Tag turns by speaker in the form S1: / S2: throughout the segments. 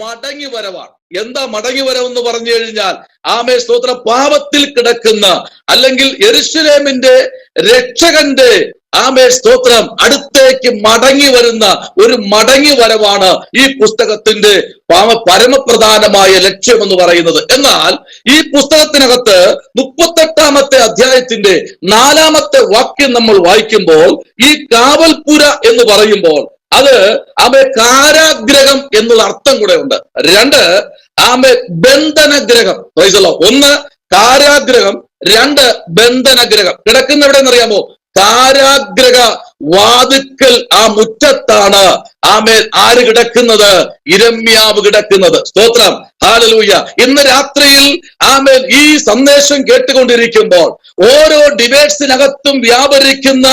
S1: മടങ്ങി വരവാണ്. എന്താ മടങ്ങി വരവെന്ന് പറഞ്ഞു കഴിഞ്ഞാൽ, ആമേ സ്തോത്രം, പാപത്തിൽ കിടക്കുന്ന അല്ലെങ്കിൽ യെരൂശലേമിന്റെ രക്ഷകന്റെ ആമേ സ്തോത്രം അടുത്തേക്ക് മടങ്ങി വരുന്ന ഒരു മടങ്ങി വരവാണ് ഈ പുസ്തകത്തിന്റെ പരമപ്രധാനമായ ലക്ഷ്യം എന്ന് പറയുന്നത്. എന്നാൽ ഈ പുസ്തകത്തിനകത്ത് 38-ാമത്തെ അധ്യായത്തിന്റെ 4-ാമത്തെ വാക്യം നമ്മൾ വായിക്കുമ്പോൾ, ഈ കാവൽപ്പുര എന്ന് പറയുമ്പോൾ അത് കാരാഗ്രഹം എന്നുള്ള അർത്ഥം കൂടെ ഉണ്ട്. 2 ബന്ധനഗ്രഹം. ഒന്ന് കാരാഗ്രഹം, 2 ബന്ധനഗ്രഹം. കിടക്കുന്ന എവിടെ എന്നറിയാമോ? കാരാഗ്രഹ വാതിക്കൽ, ആ മുറ്റത്താണ് ആര് കിടക്കുന്നത്? യിരെമ്യാവ് കിടക്കുന്നത്. സ്തോത്രം, ഹല്ലേലൂയ. ഇന്ന് രാത്രിയിൽ ഈ സന്ദേശം കേട്ടുകൊണ്ടിരിക്കുമ്പോൾ ഓരോ ഡിബേറ്റ്സിനകത്തും വ്യാപരിക്കുന്ന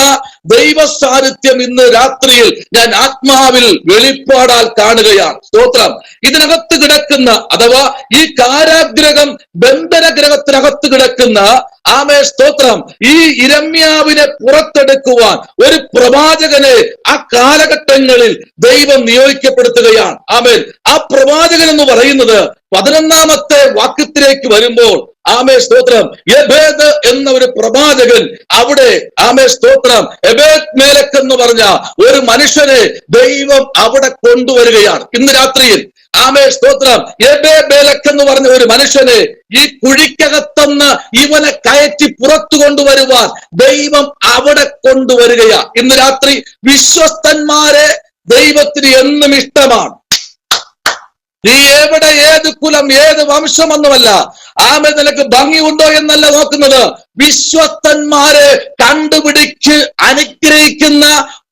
S1: ദൈവ സാന്നിധ്യം ഇന്ന് രാത്രിയിൽ ഞാൻ ആത്മാവിൽ വെളിപ്പാടാൽ കാണുകയാണ്. സ്തോത്രം. ഇതിനകത്ത് കിടക്കുന്ന, അഥവാ ഈ കാരാഗ്രഹം ബന്ധനഗ്രഹത്തിനകത്ത് കിടക്കുന്ന സ്തോത്രം, ഈ യിരെമ്യാവിനെ പുറത്തെടുക്കുവാൻ ഒരു പ്രവാചകനെ ആ കാലഘട്ടങ്ങളിൽ ദൈവം നിയോഗിക്കപ്പെടുത്തുകയാണ്. ആ പ്രവാചകൻ എന്ന് പറയുന്നത് 11-ാമത്തെ വാക്യത്തിലേക്ക് വരുമ്പോൾ സ്തോത്രം, എബേദ് എന്ന ഒരു പ്രവാചകൻ അവിടെ സ്തോത്രം, എബേദ് മേലക്ക് എന്ന് പറഞ്ഞ ഒരു മനുഷ്യനെ ദൈവം അവിടെ കൊണ്ടുവരികയാണ്. ഇന്ന് രാത്രിയിൽ സ്തോത്രം, എബേബേലക്ക് എന്ന് പറഞ്ഞ ഒരു മനുഷ്യനെ ഈ കുഴിക്കകത്തുനിന്ന് ഇവനെ കയറ്റി പുറത്തു കൊണ്ടുവരുവാൻ ദൈവം അവിടെ കൊണ്ടുവരികയാണ്. ഇന്ന് രാത്രി വിശ്വസ്തന്മാരെ ദൈവത്തിന് എന്നും ഇഷ്ടമാണ്. നീ എവിടെ, ഏത് കുലം, ഏത് വംശമൊന്നുമല്ല. നിനക്ക് ഭംഗിയുണ്ടോ എന്നല്ല നോക്കുന്നത്. വിശ്വസ്തന്മാരെ കണ്ടുപിടിച്ച് അനുഗ്രഹിക്കുന്ന,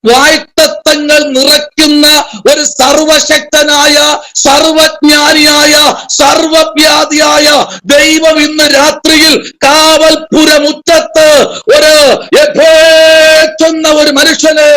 S1: വായ്ത്തത്വങ്ങൾ നിറയ്ക്കുന്ന ഒരു സർവശക്തനായ, സർവജ്ഞാനിയായ, സർവവ്യാധിയായ ദൈവം ഇന്ന് രാത്രിയിൽ കാവൽപ്പുര മുറ്റത്ത് ഒരു മനുഷ്യനെ,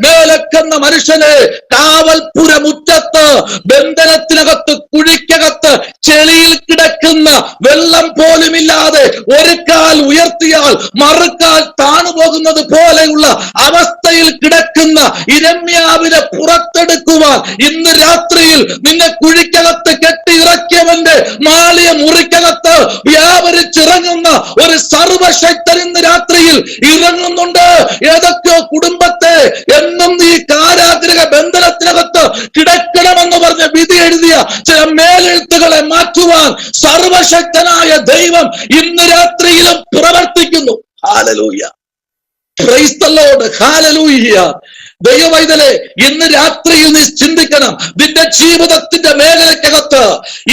S1: മേലക്കെന്ന മനുഷ്യനെ കാവൽപ്പുര മുറ്റത്ത്, ബന്ധനത്തിനകത്ത്, കുഴിക്കകത്ത്, ചെളിയിൽ കിടക്കുന്ന, വെള്ളം പോലുമില്ലാതെ ഒരു കാൽ ഉയർത്തിയാൽ മറുകാൽ താണു പോകുന്നത് പോലെയുള്ള അവസ്ഥയിൽ കിടക്കുന്ന യിരെമ്യാവിനെ പുറത്തെടുക്കുവാൻ ഇന്ന് രാത്രിയിൽ നിന്നെ കുഴിക്കകത്ത് കെട്ടി ഇറക്കിയവന്റെ മാളിയ മുറിക്കകത്ത് വ്യാപരിച്ചിറങ്ങുന്ന ഒരു സർവശക്തൻ ഇന്ന് രാത്രിയിൽ ഇറങ്ങുന്നുണ്ട്. ഏതൊക്കെയോ കുടുംബത്തെ എന്നും ഈ കാരാഗ്രഹ ബന്ധനത്തിനകത്ത് കിടക്കണമെന്ന് പറഞ്ഞ് വിധി എഴുതിയ ചില മേലെഴുത്തുകളെ മാറ്റുവാൻ സർവശക്തനായ ദൈവം ഇന്ന് രാത്രിയിലും പ്രവർത്തിക്കുന്നു. Hallelujah, praise the Lord, hallelujah. ദൈവവൈതലേ, ഇന്ന് രാത്രിയിൽ നീ ചിന്തിക്കണം, നിന്റെ ജീവിതത്തിന്റെ മേഖലക്കകത്ത്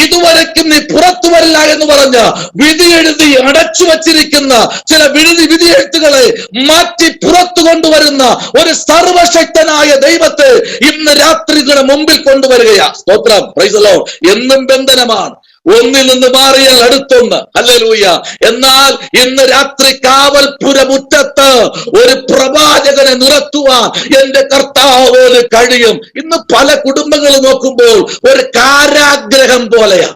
S1: ഇതുവരെക്കും നീ പുറത്തു വരില്ല എന്ന് പറഞ്ഞ വിധി എഴുതി അടച്ചു വച്ചിരിക്കുന്ന ചില വിധിയെഴുത്തുകളെ മാറ്റി പുറത്തു കൊണ്ടുവരുന്ന ഒരു സർവശക്തനായ ദൈവത്തെ ഇന്ന് രാത്രിയുടെ മുമ്പിൽ കൊണ്ടുവരികയാ. സ്തോത്രം, പ്രൈസ് ദി ലോർഡ്. എന്നും ബന്ധനമാണ്, ഒന്നിൽ നിന്ന് മാറിയാൽ അടുത്തൊന്ന്. ഹല്ലേലൂയ. എന്നാൽ ഇന്ന് രാത്രി കാവൽപ്പുര മുറ്റത്ത് ഒരു പ്രവാചകനെ നിർത്തുവാൻ എന്റെ കർത്താവിന് കഴിയും. ഇന്ന് പല കുടുംബങ്ങൾ നോക്കുമ്പോൾ ഒരു കാരാഗ്രഹം പോലെയാ.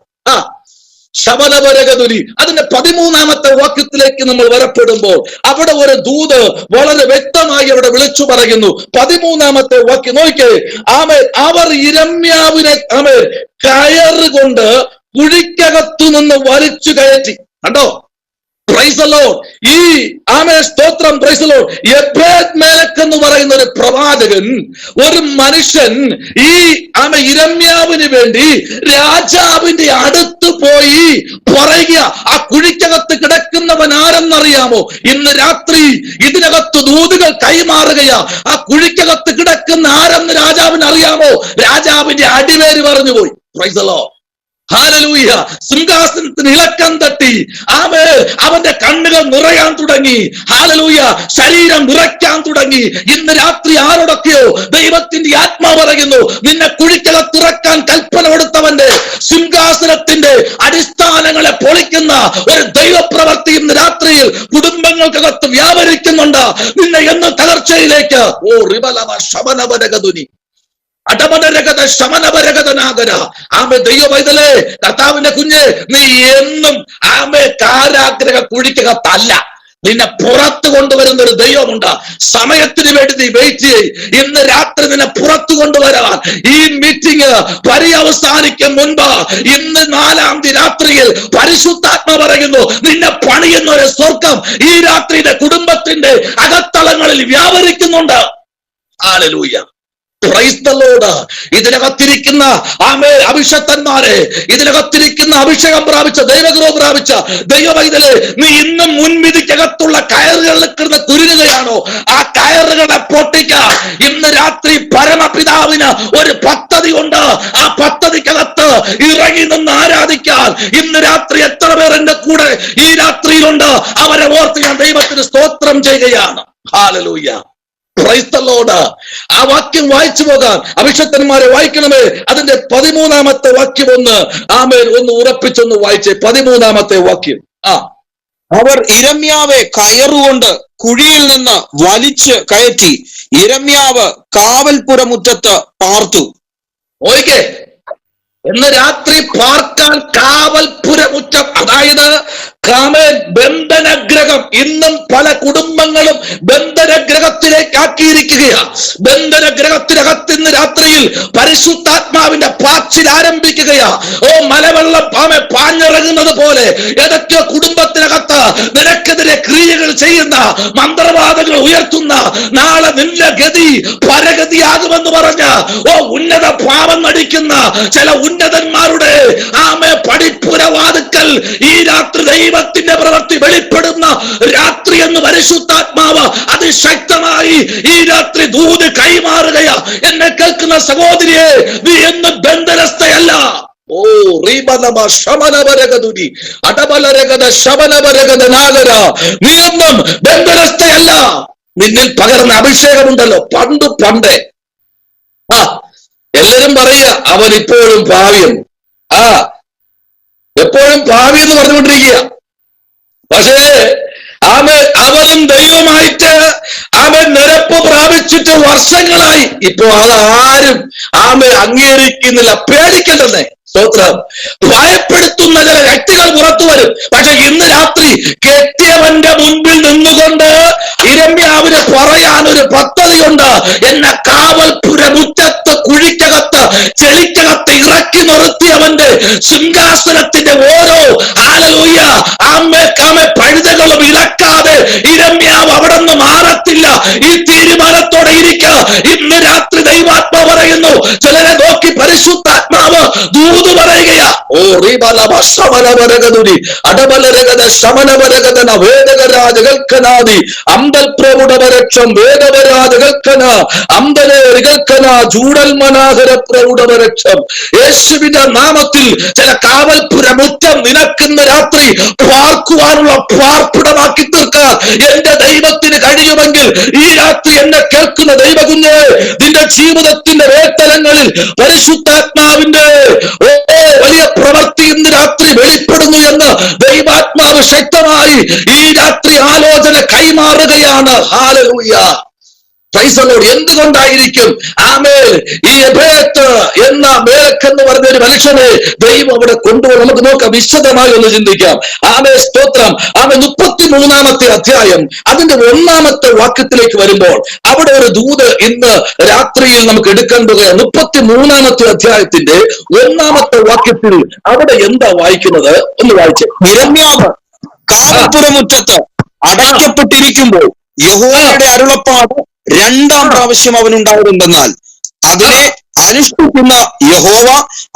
S1: ശമനപരകതുരി, അതിന്റെ 13-ാമത്തെ വാക്യത്തിലേക്ക് നമ്മൾ വരപ്പെടുമ്പോൾ അവിടെ ഒരു ദൂത് വളരെ വ്യക്തമായി അവിടെ വിളിച്ചു പറയുന്നു. 13-ാമത്തെ വാക്യം നോക്കിയേ. അവർ യിരെമ്യാവിനെ കയറുകൊണ്ട് കുഴിക്കകത്തു നിന്ന് വലിച്ചു കയറ്റി. കണ്ടോ? Price the Lord. ഈ സ്തോത്രം, പ്രൈസ് ദി ലോർഡ്. എബേദ് മേലക്ക് എന്ന് പറയുന്ന ഒരു പ്രവാചകൻ, ഒരു മനുഷ്യൻ ഈ യിരെമ്യാവിന് വേണ്ടി രാജാവിന്റെ അടുത്ത് പോയി പറയുക, ആ കുഴിക്കകത്ത് കിടക്കുന്നവൻ ആരെന്നറിയാമോ? ഇന്ന് രാത്രി ഇതിനകത്ത് ദൂതുകൾ കൈമാറുകയാ. ആ കുഴിക്കകത്ത് കിടക്കുന്ന ആരെന്ന് രാജാവിന് അറിയാമോ? രാജാവിന്റെ അടിവേര് പറഞ്ഞുപോയി. Praise the Lord, hallelujah. സിംഹാസനത്തിന് ഇളക്കം തട്ടി അവന്റെ കണ്ണുകൾ നിറയാൻ തുടങ്ങി. ഹല്ലേലൂയ. ശരീരം നിറയ്ക്കാൻ തുടങ്ങി. ഇന്ന് രാത്രി ആരോടൊക്കെയോ ദൈവത്തിന്റെ ആത്മാവ് പറയുന്നു, നിന്നെ കുഴിക്കകത്തിറക്കാൻ കൽപ്പന കൊടുത്തവന്റെ സിംഹാസനത്തിന്റെ അടിസ്ഥാനങ്ങളെ പൊളിക്കുന്ന ഒരു ദൈവപ്രവൃത്തി ഇന്ന് രാത്രിയിൽ കുടുംബങ്ങൾക്കകത്ത് വ്യാപരിക്കുന്നുണ്ട്. നിന്നെ എന്ന് തകർച്ചയിലേക്ക് അടമനരകത ശമനപരകതനാകര. ദൈവവൈതലേ, കർത്താവിന്റെ കുഞ്ഞ്, നീ എന്നും കാരാഗ്രഹ കുഴിക്കകത്തല്ല. നിന്നെ പുറത്തു കൊണ്ടുവരുന്ന ഒരു ദൈവമുണ്ട്. സമയത്തിന് വേണ്ടി നീ വെയിറ്റ് ചെയ്യ്. ഇന്ന് രാത്രി നിന്നെ പുറത്തു കൊണ്ടുവരാൻ ഈ മീറ്റിംഗ് പര്യവസാനിക്കും മുൻപ് ഇന്ന് 4-ാം തീയതി രാത്രിയിൽ പരിശുദ്ധാത്മ പറയുന്നു, നിന്നെ പണിയുന്ന ഒരു സ്വർഗം ഈ രാത്രിയുടെ കുടുംബത്തിന്റെ അകത്തളങ്ങളിൽ വ്യാപരിക്കുന്നുണ്ട്. Hallelujah, praise the Lord. ഇതിനകത്തിരിക്കുന്ന അഭിഷക്തന്മാരെ, ഇതിനകത്തിരിക്കുന്ന അഭിഷേകം പ്രാപിച്ച ദൈവകൃപ പ്രാപിച്ച ദൈവവൈതലെ, നീ ഇന്നും മുൻവിധിക്കകത്തുള്ള കയറുകളിൽ കിടന്ന് കുരുങ്ങുകയാണോ? ആ കയറുകളെ പൊട്ടിക്കാൻ ഇന്ന് രാത്രി പരമപിതാവിന് ഒരു പദ്ധതി ഉണ്ട്. ആ പദ്ധതിക്കകത്ത് ഇറങ്ങി നിന്ന് ആരാധിക്കാൻ ഇന്ന് രാത്രി എത്ര പേർ എന്റെ കൂടെ ഈ രാത്രിയിലുണ്ട്? അവരെ ഓർത്ത് ഞാൻ ദൈവത്തിന് സ്തോത്രം ചെയ്യുകയാണ്. Hallelujah, praise the Lord. ആ വാക്യം വായിച്ചു പോകാൻ അഭിഷക്തന്മാരെ വായിക്കണമേ. അതിന്റെ 13-ാമത്തെ വാക്യം ഒന്ന് ഉറപ്പിച്ചൊന്ന് വായിച്ചേ. 13-ാമത്തെ വാക്യം.
S2: അവർ യിരെമ്യാവെ കയറുകൊണ്ട് കുഴിയിൽ നിന്ന് വലിച്ച് കയറ്റി യിരെമ്യാവ് കാവൽപുരമുറ്റത്ത് പാർത്തു.
S1: ഓക്കെ, ഇന്ന് രാത്രി പാർക്കാൻ കാവൽപുരമുറ്റം, അതായത് ബന്ധനഗ്രഹം. ഇന്നും പല കുടുംബങ്ങളും ബന്ധനഗ്രഹത്തിലേക്ക് ആക്കിയിരിക്കുകയാണ്. ബന്ധനഗ്രഹത്തിനകത്ത് ഇന്ന് രാത്രിയിൽ പരിശുദ്ധാത്മാവിന്റെ പാച്ചിൽ ആരംഭിക്കുകയാ. മലവെള്ളം പാഞ്ഞിറങ്ങുന്നത് പോലെ ഏതൊക്കെയോ കുടുംബത്തിനകത്ത് നിനക്കെതിരെ ക്രിയകൾ ചെയ്യുന്ന, മന്ത്രവാദങ്ങൾ ഉയർത്തുന്ന, നാളെ നിന്റെ ഗതി പരഗതിയാകുമെന്ന് പറഞ്ഞ് ഉന്നത ഭാവം നടിക്കുന്ന ചില ഉന്നതന്മാരുടെ പടിപ്പുരവാതുക്കൽ ഈ രാത്രി ദൈവത്തിന്റെ പ്രവൃത്തി വെളിപ്പെടുന്ന രാത്രി എന്ന് പരിശുദ്ധാത്മാവ് അതിശക്തമായി ഈ രാത്രി ദൂത് കൈമാറുകയാ. എന്നെ കേൾക്കുന്ന സഹോദരിയെ, നീ എന്നും ബന്ധനസ്ഥയല്ല. നീ ഒന്നും ബന്ധനസ്ഥയല്ല. നിന്നിൽ പകർന്ന അഭിഷേകമുണ്ടല്ലോ പണ്ടേ. എല്ലാരും പറയുക അവൻ ഇപ്പോഴും ഭാവിയും എപ്പോഴും ഭാവി എന്ന് പറഞ്ഞുകൊണ്ടിരിക്കുക. പക്ഷേ അവനും ദൈവമായിട്ട് നിരപ്പ് പ്രാപിച്ചിട്ട് വർഷങ്ങളായി. ഇപ്പോ അതാരും അംഗീകരിക്കുന്നില്ല. പേടിക്കണ്ടെന്നേ. സ്തോത്രം. ഭയപ്പെടുത്തുന്ന ചില വ്യക്തികൾ പുറത്തു വരും. പക്ഷെ ഇന്ന് രാത്രി കെട്ടിയവന്റെ മുൻപിൽ നിന്നുകൊണ്ട് യിരെമ്യാവിന് പറയാൻ ഒരു പദ്ധതിയുണ്ട്. എന്നെ കാവൽപുരമുറ്റത്ത് കുഴിക്കകത്ത് ചെളിക്കകത്ത് ഇറക്കി നിർത്തിയവന്റെ സിംഹാസനത്തിന്റെ ഓരോ ഹല്ലേലൂയ പഴുതകളും ഇളക്കാതെ യിരെമ്യാവ് അവിടെ നിന്ന് മാറത്തില്ല. ഈ തീരുമാനത്തോടെ ഇരിക്കുക. ഇന്ന് രാത്രി ദൈവാത്മാവ് പറയുന്നു, ചിലരെ നോക്കി പരിശുദ്ധാത്മാവ് ദൂത് പറയുകയാ. യേശുവിന്റെ നാമത്തിൽ ചില കാവൽപുരമുറ്റം നിനക്കുന്ന രാത്രി പാർക്കുവാനുള്ള പാർപ്പിടമാക്കി തീർക്കാൻ എന്റെ ദൈവത്തിന് കഴിയുമെങ്കിൽ ഈ രാത്രി എന്നെ കേൾക്കുന്ന ദൈവകുഞ്ഞ്, നിന്റെ ജീവിതത്തിന്റെ വേത്തലങ്ങളിൽ പരിശുദ്ധാത്മാവിന്റെ വലിയ പ്രവൃത്തി ഇന്ന് രാത്രി വെളിപ്പെടുന്നു എന്ന് ദൈവാത്മാവ് ശക്തമായി ഈ രാത്രി ആലോചന കൈമാറുകയാണ്. Hallelujah, praise the Lord. എന്തുകൊണ്ടായിരിക്കും ഈ എബേത്ത് എന്ന മേലക്കെന്ന് പറഞ്ഞ ഒരു മനുഷ്യനെ ദൈവം അവിടെ കൊണ്ടുപോകും? നമുക്ക് നോക്കാം, വിശദമായി ഒന്ന് ചിന്തിക്കാം. സ്തോത്രം. 33-ാമത്തെ അധ്യായം അതിന്റെ 1-ാമത്തെ വാക്യത്തിലേക്ക് വരുമ്പോൾ അവിടെ ഒരു ദൂത് ഇന്ന് രാത്രിയിൽ നമുക്ക് എടുക്കാൻ പോകുകയാണ്. 33-ാമത്തെ അധ്യായത്തിന്റെ 1-ാമത്തെ വാക്യത്തിൽ അവിടെ എന്താ വായിക്കുന്നത്? ഒന്ന് വായിച്ചേ.
S2: യിരെമ്യാവ് കാവൽപുരമുറ്റത്ത് അടയ്ക്കപ്പെട്ടിരിക്കുമ്പോൾ യഹോവയുടെ അരുളപ്പാട് 2-ാം പ്രാവശ്യം അവനുണ്ടായിരുന്നെന്നാൽ അതിനെ അനുഷ്ഠിക്കുന്ന യഹോവ,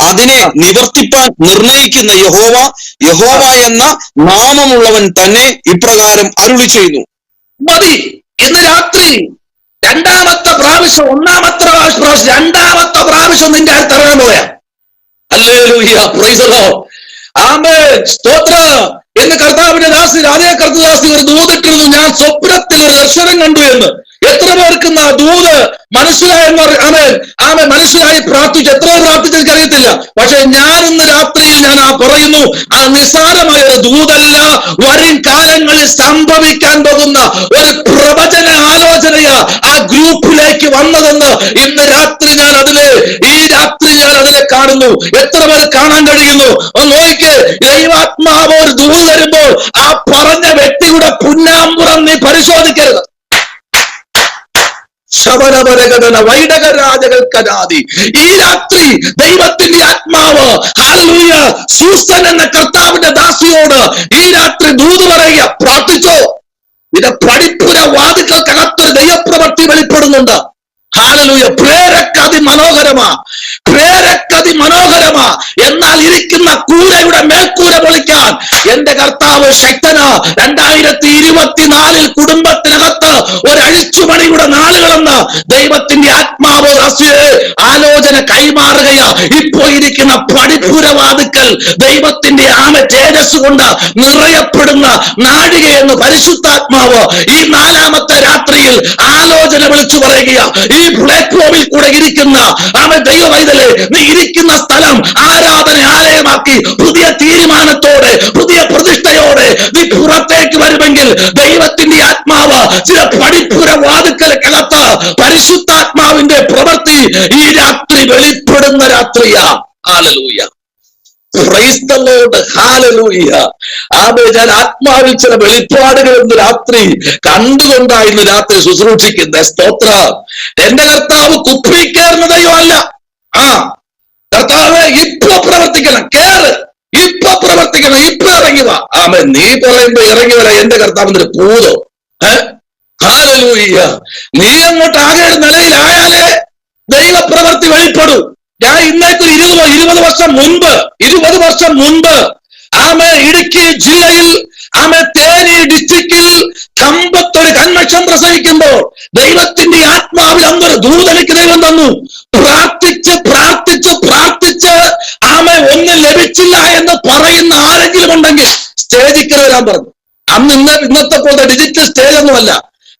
S2: അതിനെ നിവർത്തിപ്പാൻ നിർണയിക്കുന്ന യഹോവ എന്ന നാമമുള്ളവൻ തന്നെ ഇപ്രകാരം അരുളി ചെയ്യുന്നു.
S1: മതി. ഇന്ന് രാത്രി 2-ാമത്തെ പ്രാവശ്യം, 1-ാമത്തെ പ്രാവശ്യം, 2-ാമത്തെ പ്രാവശ്യം നിന്റെ അടുത്ത് ഇറങ്ങാൻ പോയാ. Hallelujah, praise the Lord. ആമേൻ, സ്തോത്രം. എന്ന് കർത്താവിന്റെ ദാസി രാധേ കർത്തദാസി ഒരു ദൂതിട്ടിരുന്നു, ഞാൻ സ്വപ്നത്തിൽ ഒരു ദർശനം കണ്ടു എന്ന്. എത്ര പേർക്ക് ആ ദൂത് മനസ്സിലായെന്ന് മനസ്സിലായി പ്രാർത്ഥിച്ചു? എത്ര പ്രാർത്ഥിച്ചു എനിക്കറിയത്തില്ല. പക്ഷെ ഞാൻ ഇന്ന് രാത്രിയിൽ ഞാൻ പറയുന്നു, ആ നിസ്സാരമായ ഒരു ദൂതല്ല, വരും കാലങ്ങളിൽ സംഭവിക്കാൻ പോകുന്ന ഒരു പ്രവചന ആലോചനയാ ആ ഗ്രൂപ്പിലേക്ക് വന്നതെന്ന് ഇന്ന് രാത്രി ഈ രാത്രി ഞാൻ അതിലെ കാണുന്നു? എത്ര പേർ കാണാൻ കഴിയുന്നു? നോക്ക്, ദൈവാത്മാവ് ഒരു ദൂത് തരുമ്പോൾ ആ പറഞ്ഞ വ്യക്തിയുടെ പുന്നാമ്പുറം നീ പരിശോധിക്കരുത്. ശബരപരകടന വൈഡകരാജകൽക്കനാദി. ഈ രാത്രി ദൈവത്തിന്റെ ആത്മാവ് ഹല്ലേലൂയ സൂസൻ എന്ന കർത്താവിന്റെ ദാസിയോട് ഈ രാത്രി ദൂത് പറയുക, പ്രാർത്ഥിച്ചോ. ഇത് പഠിപ്പുര വാതിക്കകത്തൊരു ദൈവപ്രവൃത്തി വെളിപ്പെടുന്നുണ്ട്. ഹല്ലേലൂയ. പ്രേരക്കതി മനോഹരമാ, പ്രേരക്കതി മനോഹരമാ. എന്നാൽ ഇരിക്കുന്ന കൂരയുടെ മേൽക്കൂര പൊളിക്കാൻ എന്റെ കർത്താവ് ശക്തനാ. 2024 കുടുംബത്തിനകത്ത് ഒരു അഴിച്ചുപണിയുടെ നാളുകളെന്ന് ദൈവത്തിന്റെ ആത്മാവ് ആലോചന കൈമാറുകയാ. ഇപ്പോ ഇരിക്കുന്ന പഠിപ്പുരവാദിക്കൽ ദൈവത്തിന്റെ തേജസ് കൊണ്ട് നിറയപ്പെടുന്ന നാഴികയെന്ന് പരിശുദ്ധാത്മാവ് ഈ 4ാമത്തെ രാത്രിയിൽ ആലോചന വിളിച്ചു പറയുകയാ. ഈ പ്ലാറ്റ്ഫോമിൽ കൂടെ ഇരിക്കുന്ന ദൈവ പൈതലേ, നീ ഇരിക്കുന്ന സ്ഥലം ആരാധന ആലയമാക്കി പുതിയ തീരുമാനത്തോടെ പുതിയ പ്രതിഷ്ഠയോടെ നീ പുറത്തേക്ക് വരുമെങ്കിൽ ദൈവത്തിന്റെ ആത്മാവ് ചില പഠിപ്പുര വാതിക്കലകത്ത് പരിശുദ്ധാത്മാവിന്റെ പ്രവൃത്തി ഈ രാത്രി വെളിപ്പെടുന്ന രാത്രിയാ. Hallelujah. Praise the Lord. Hallelujah. ഞാൻ ആത്മാവിൽ ചില വെളിപ്പാടുകൾ ഇന്ന് രാത്രി കണ്ടുകൊണ്ടായിരുന്നു രാത്രി ശുശ്രൂഷിക്കുന്നത്. സ്തോത്രം. എന്റെ കർത്താവ് കുപ്പിക്കേറുന്ന ദൈവമല്ല. കർത്താവ് ഇപ്പൊ പ്രവർത്തിക്കണം, കേറ്, ഇപ്പൊ പ്രവർത്തിക്കണം, ഇപ്പൊ ഇറങ്ങി വാ. നീ പറയുമ്പോ ഇറങ്ങി വരാ എന്റെ കർത്താവിന്റെ പൂതോ? ഹല്ലേലൂയ. നീ അങ്ങോട്ട് ആകെ ഒരു നിലയിലായാലേ ദൈവപ്രവൃത്തി വെളിപ്പെടൂ. ഞാൻ ഇന്നേക്ക് 20 വർഷം മുൻപ് ഇടുക്കി ജില്ലയിൽ തേനി ഡിസ്ട്രിക്റ്റിൽ കമ്പത്തൊരു കൺവെൻഷൻ പ്രസംഗിക്കുമ്പോൾ ദൈവത്തിന്റെ ആത്മാവിൽ അന്നൊരു ദൂതനിക്ക് ദൈവം തന്നു. പ്രാർത്ഥിച്ച് ഒന്നും ലഭിച്ചില്ല എന്ന് പറയുന്ന ആരെങ്കിലും ഉണ്ടെങ്കിൽ സ്റ്റേജിൽ കയറി വരാൻ പറഞ്ഞു. ഇന്നത്തെ പോലത്തെ ഡിജിറ്റൽ സ്റ്റേജ് ഒന്നുമല്ല.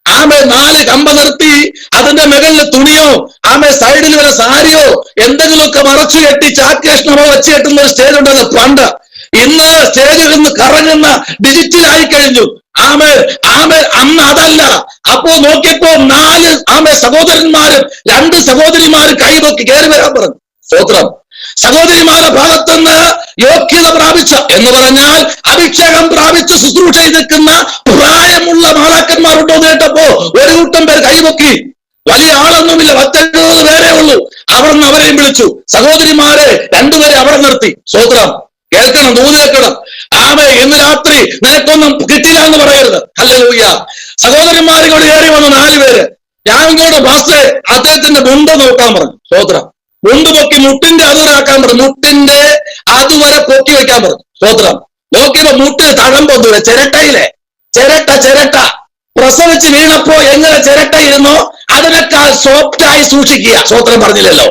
S1: 4 കമ്പ നിർത്തി അതിന്റെ മുകളിൽ തുണിയോ സൈഡിൽ വരെ സാരിയോ എന്തെങ്കിലുമൊക്കെ മറച്ചു കെട്ടി ചാക്കേഷണമോ വെച്ച് കെട്ടുന്ന ഒരു സ്റ്റേജ് ഉണ്ടത് പണ്ട്. ഇന്ന് സ്റ്റേജിൽ നിന്ന് കറങ്ങുന്ന ഡിജിറ്റൽ ആയി കഴിഞ്ഞു. അന്ന് അതല്ല. അപ്പോ നോക്കിയപ്പോ 4 സഹോദരന്മാരും 2 സഹോദരിമാരും കൈപൊക്കി കയറി വരാൻ പറഞ്ഞു. സ്തോത്രം. സഹോദരിമാരുടെ ഭാഗത്തുനിന്ന് യോഗ്യത പ്രാപിച്ച എന്ന് പറഞ്ഞാൽ അഭിഷേകം പ്രാപിച്ച് ശുശ്രൂഷ നിൽക്കുന്ന പ്രായമുള്ള മാതാക്കന്മാരുണ്ടോ എന്ന് കേട്ടപ്പോ ഒരു കൂട്ടം പേർ കൈപൊക്കി. വലിയ ആളൊന്നുമില്ല, 10-70 പേരേ ഉള്ളൂ. അവിടുന്ന് അവരെയും വിളിച്ചു. സഹോദരിമാരെ 2 പേരെ അവിടെ നിർത്തി. സ്തോത്രം. കേൾക്കണം, ദൂത് കേൾക്കണം. ഇന്ന് രാത്രി നിനക്കൊന്നും കിട്ടില്ല എന്ന് പറയരുത്. ഹല്ലേലൂയ. സഹോദരന്മാരിങ്ങോട് കയറി വന്നു 4 പേര്. ഞാൻ ഇങ്ങോട്ട് പാസ്റ്ററെ അദ്ദേഹത്തിന്റെ മുണ്ട് നോക്കാൻ പറഞ്ഞു. സ്തോത്രം. മുണ്ട് പൊക്കി മുട്ടിന്റെ അതുവരാക്കാൻ പറഞ്ഞു. മുട്ടിന്റെ അതുവരെ പൊക്കി വെക്കാൻ പറഞ്ഞു. സ്തോത്രം. നോക്കിയപ്പോ മുട്ടിന് തഴമ്പൊന്നുമില്ല. ചിരട്ടയിലെ ചിരട്ട പ്രസവിച്ച് വീണപ്പോ എങ്ങനെ ചിരട്ട ഇരുന്നോ അതിനേക്കാൾ സോഫ്റ്റായി സൂക്ഷിക്കുക. സ്തോത്രം പറഞ്ഞില്ലല്ലോ.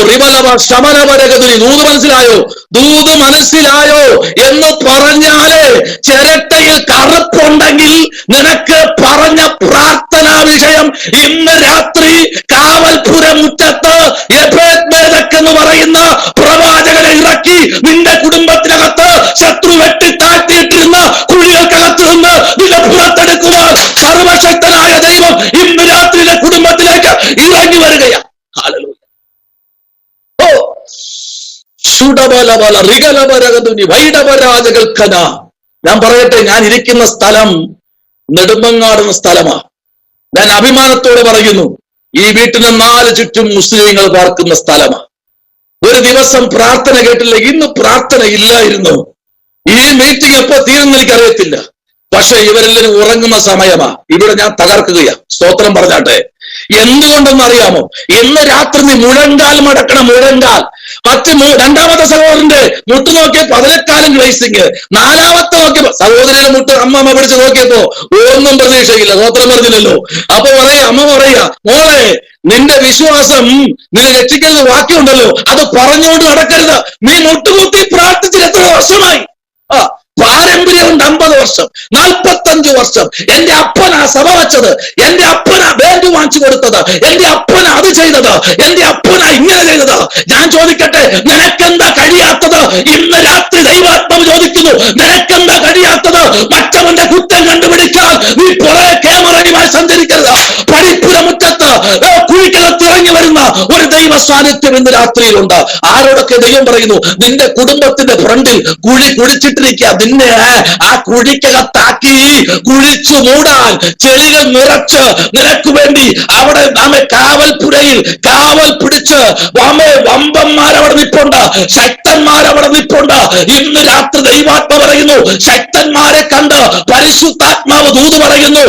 S1: റിബലവ ശമനപരകതുനി. ദൂത് മനസ്സിലായോ എന്ന് പറഞ്ഞാല് ചിരട്ടയിൽ കറുപ്പുണ്ടെങ്കിൽ നിനക്ക് പറഞ്ഞ പ്രാർത്ഥനാ വിഷയം ഇന്ന് രാത്രി കാവൽപുര മുറ്റത്ത് എന്ന് പറയുന്ന പ്രവാചകനെ ഇറക്കി നിന്റെ കുടുംബത്തിനകത്ത് ശത്രു വെട്ടി താഴ്ത്തിയിട്ടിരുന്ന കുഴികൾക്കകത്ത് നിന്ന് നിന്നെ പുറത്തെടുക്കുവാൻ സർവശക്തനായ ദൈവം ഇന്ന് രാത്രിയിലെ കുടുംബത്തിലേക്ക് ഇറങ്ങി വരികയാണ്. ഹല്ലേലൂയ. ഞാൻ പറയട്ടെ, ഞാൻ ഇരിക്കുന്ന സ്ഥലം നെടുമങ്ങാട് എന്ന സ്ഥലമാ. ഞാൻ അഭിമാനത്തോടെ പറയുന്നു, ഈ വീട്ടിന് 4 ചുറ്റും മുസ്ലിങ്ങൾ പാർക്കുന്ന സ്ഥലമാ. ഒരു ദിവസം പ്രാർത്ഥന കേട്ടില്ല. ഇന്ന് പ്രാർത്ഥന ഇല്ലായിരുന്നു. ഈ മീറ്റിംഗ് എപ്പോ തീരുന്ന എനിക്കറിയത്തില്ല. പക്ഷെ ഇവരെല്ലാവരും ഉറങ്ങുന്ന സമയമാ. ഇവിടെ ഞാൻ തകർക്കുകയാ. സ്തോത്രം പറഞ്ഞാട്ടെ. എന്തുകൊണ്ടെന്നറിയാമോ? ഇന്ന് രാത്രി നീ മുഴങ്കാൽ മടക്കണം. മുഴങ്കാൽ. 2ാമത്തെ സഹോദരന്റെ മുട്ട് നോക്കിയപ്പോ 14 ഗ്ലേസിങ്. 4ാമത്തെ നോക്കിയപ്പോ സഹോദരന്റെ മുട്ട് അമ്മ പിടിച്ച് നോക്കിയപ്പോ ഒന്നും പ്രതീക്ഷയില്ല. സ്തോത്രം പറഞ്ഞില്ലല്ലോ. അപ്പൊ അമ്മ പറയാ, മോളെ നിന്റെ വിശ്വാസം നിന്നെ രക്ഷിക്കുന്ന വാക്യമുണ്ടല്ലോ, അത് പറഞ്ഞുകൊണ്ട് നടക്കരുത്. നീ മുട്ടുകുത്തി പ്രാർത്ഥിച്ചിട്ട് എത്ര വർഷമായി? പാരമ്പര്യമുണ്ട്. 50 വർഷം, 45 വർഷം. എന്റെ അപ്പനാ സഭ വെച്ചത്, എന്റെ അപ്പനാ ബാൻഡ് വാങ്ങിച്ചു കൊടുത്തത്, എന്റെ അപ്പനാ അത് ചെയ്തത്, എന്റെ അപ്പനാ ഇങ്ങനെ ചെയ്തത്. ഞാൻ ചോദിക്കട്ടെ, നിനക്കെന്താ കഴിയാത്തത്? ഇന്ന് രാത്രി ദൈവാത്മാവ് ചോദിക്കുന്നു, നിനക്കെന്താ കഴിയാത്തത്? മറ്റവന്റെ കുറ്റം കണ്ടുപിടിക്കാൻ നീ പുറകെ ക്യാമറയുമായി സഞ്ചരിക്കരുത്. പഠിപ്പുര മുറ്റത്ത് കുഴിക്കകത്ത് ഇറങ്ങി വരുന്ന ഒരു ദൈവ സാന്നിധ്യം ഇന്ന് രാത്രിയിലുണ്ട്. ആരോടൊക്കെ ദൈവം പറയുന്നു, നിന്റെ കുടുംബത്തിന്റെ ഫ്രണ്ടിൽ കുഴി കുഴിച്ചിട്ടിരിക്കുക, നിന്നെ ആ കുഴിക്കകത്താക്കി കുഴിച്ചു മൂടാൻ ചെളികൾ നിറച്ച് നിനക്ക് വേണ്ടി അവിടെ കാവൽപ്പുരയിൽ കാവൽ പിടിച്ച് വമ്പന്മാരവിടെ നിൽപ്പുണ്ട്, ശക്തന്മാരവിടെ നിൽപ്പുണ്ട്. ഇന്ന് രാത്രി ദൈവാത്മ പറയുന്നു, ശക്തന്മാരെ കണ്ട് പരിശുദ്ധാത്മാവ് ദൂത് പറയുന്നു,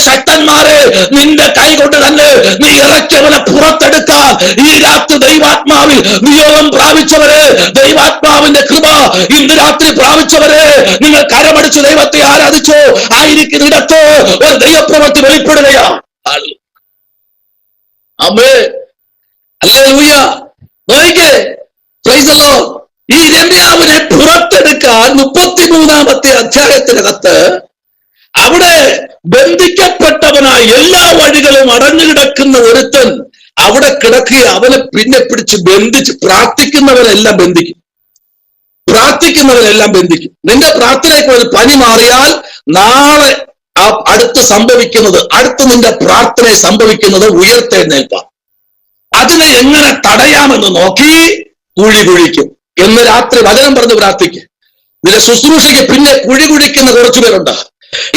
S1: ശക്തന്മാരെ നിന്റെ കൈ കൊണ്ട് തന്നെ നീ ഇറക്കിയവനെ പുറത്തെടുക്കാൻ ഈ രാത്രി ദൈവാത്മാവിൽ നിയോഗം പ്രാപിച്ചവരെ, ദൈവാത്മാവിന്റെ കൃപ ഇന്ന് രാത്രി പ്രാപിച്ചവരെ, നിങ്ങൾ കരമടിച്ചു ദൈവത്തെ ആരാധിച്ചോ ആയിരിക്കുന്നിടത്ത് ഒരു ദൈവപ്രവൃത്തി വെളിപ്പെടുകയാണ്. ആമേൻ, ഹല്ലേലൂയ. നോക്കിക്കേ, പ്രൈസ് ദി ലോർഡ്. ഈ യിരെമ്യാവിനെ പുറത്തെടുക്കാൻ 33-ാമത്തെ അധ്യായത്തിനകത്ത് അവിടെ ബന്ധിക്കപ്പെട്ടവനായി എല്ലാ വഴികളും അടഞ്ഞു കിടക്കുന്ന ഒരുത്തൻ അവിടെ കിടക്കുക. അവനെ പിന്നെ പിടിച്ച് ബന്ധിച്ച് പ്രാർത്ഥിക്കുന്നവരെല്ലാം ബന്ധിക്കും, പ്രാർത്ഥിക്കുന്നവരെല്ലാം ബന്ധിക്കും. നിന്റെ പ്രാർത്ഥനയ്ക്ക് ഒരു പനി മാറിയാൽ നാളെ അടുത്ത് നിന്റെ പ്രാർത്ഥനയെ സംഭവിക്കുന്നത് ഉയർത്തെഴുന്നേൽപ്പാണ്. അതിനെ എങ്ങനെ തടയാമെന്ന് നോക്കി കുഴി കുഴിക്കും. എന്ന് രാത്രി വചനം പറഞ്ഞ് പ്രാർത്ഥിക്കും. നിന്റെ ശുശ്രൂഷയ്ക്ക് പിന്നെ കുഴി കുഴിക്കുന്ന കുറച്ചു പേരുണ്ട്.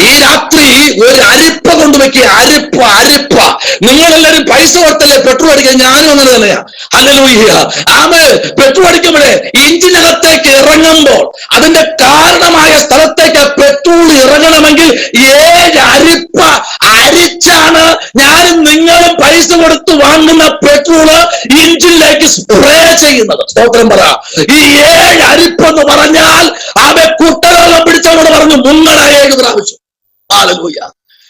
S1: ഈ രാത്രി ഒരു അരിപ്പ കൊണ്ടുവയ്ക്കുക. അരിപ്പ നിങ്ങളെല്ലാവരും പൈസ കൊടുത്തല്ലേ പെട്രോൾ അടിക്കാൻ? ഞാനും അങ്ങനെ തന്നെയാ. ഹല്ലേലൂയ. ആമേൻ. പെട്രോൾ അടിക്കുമ്പോഴേ ഇഞ്ചിനകത്തേക്ക് ഇറങ്ങുമ്പോൾ അതിന്റെ കാരണമായ സ്ഥലത്തേക്ക് പെട്രോൾ ഇറങ്ങണമെങ്കിൽ 7 അരിപ്പ അരിച്ചാണ് ഞാനും നിങ്ങളും പൈസ കൊടുത്ത് വാങ്ങുന്ന പെട്രോള് ഇഞ്ചിനിലേക്ക് സ്പ്രേ ചെയ്യുന്നത്. സ്തോത്രം പറ. ഈ 7 അരിപ്പെന്ന് പറഞ്ഞാൽ അവൻ കുട്ടകളെ പിടിച്ചവനോട് പറഞ്ഞു, മുങ്ങണ 7 പ്രാവശ്യം. ഹല്ലേലൂയ.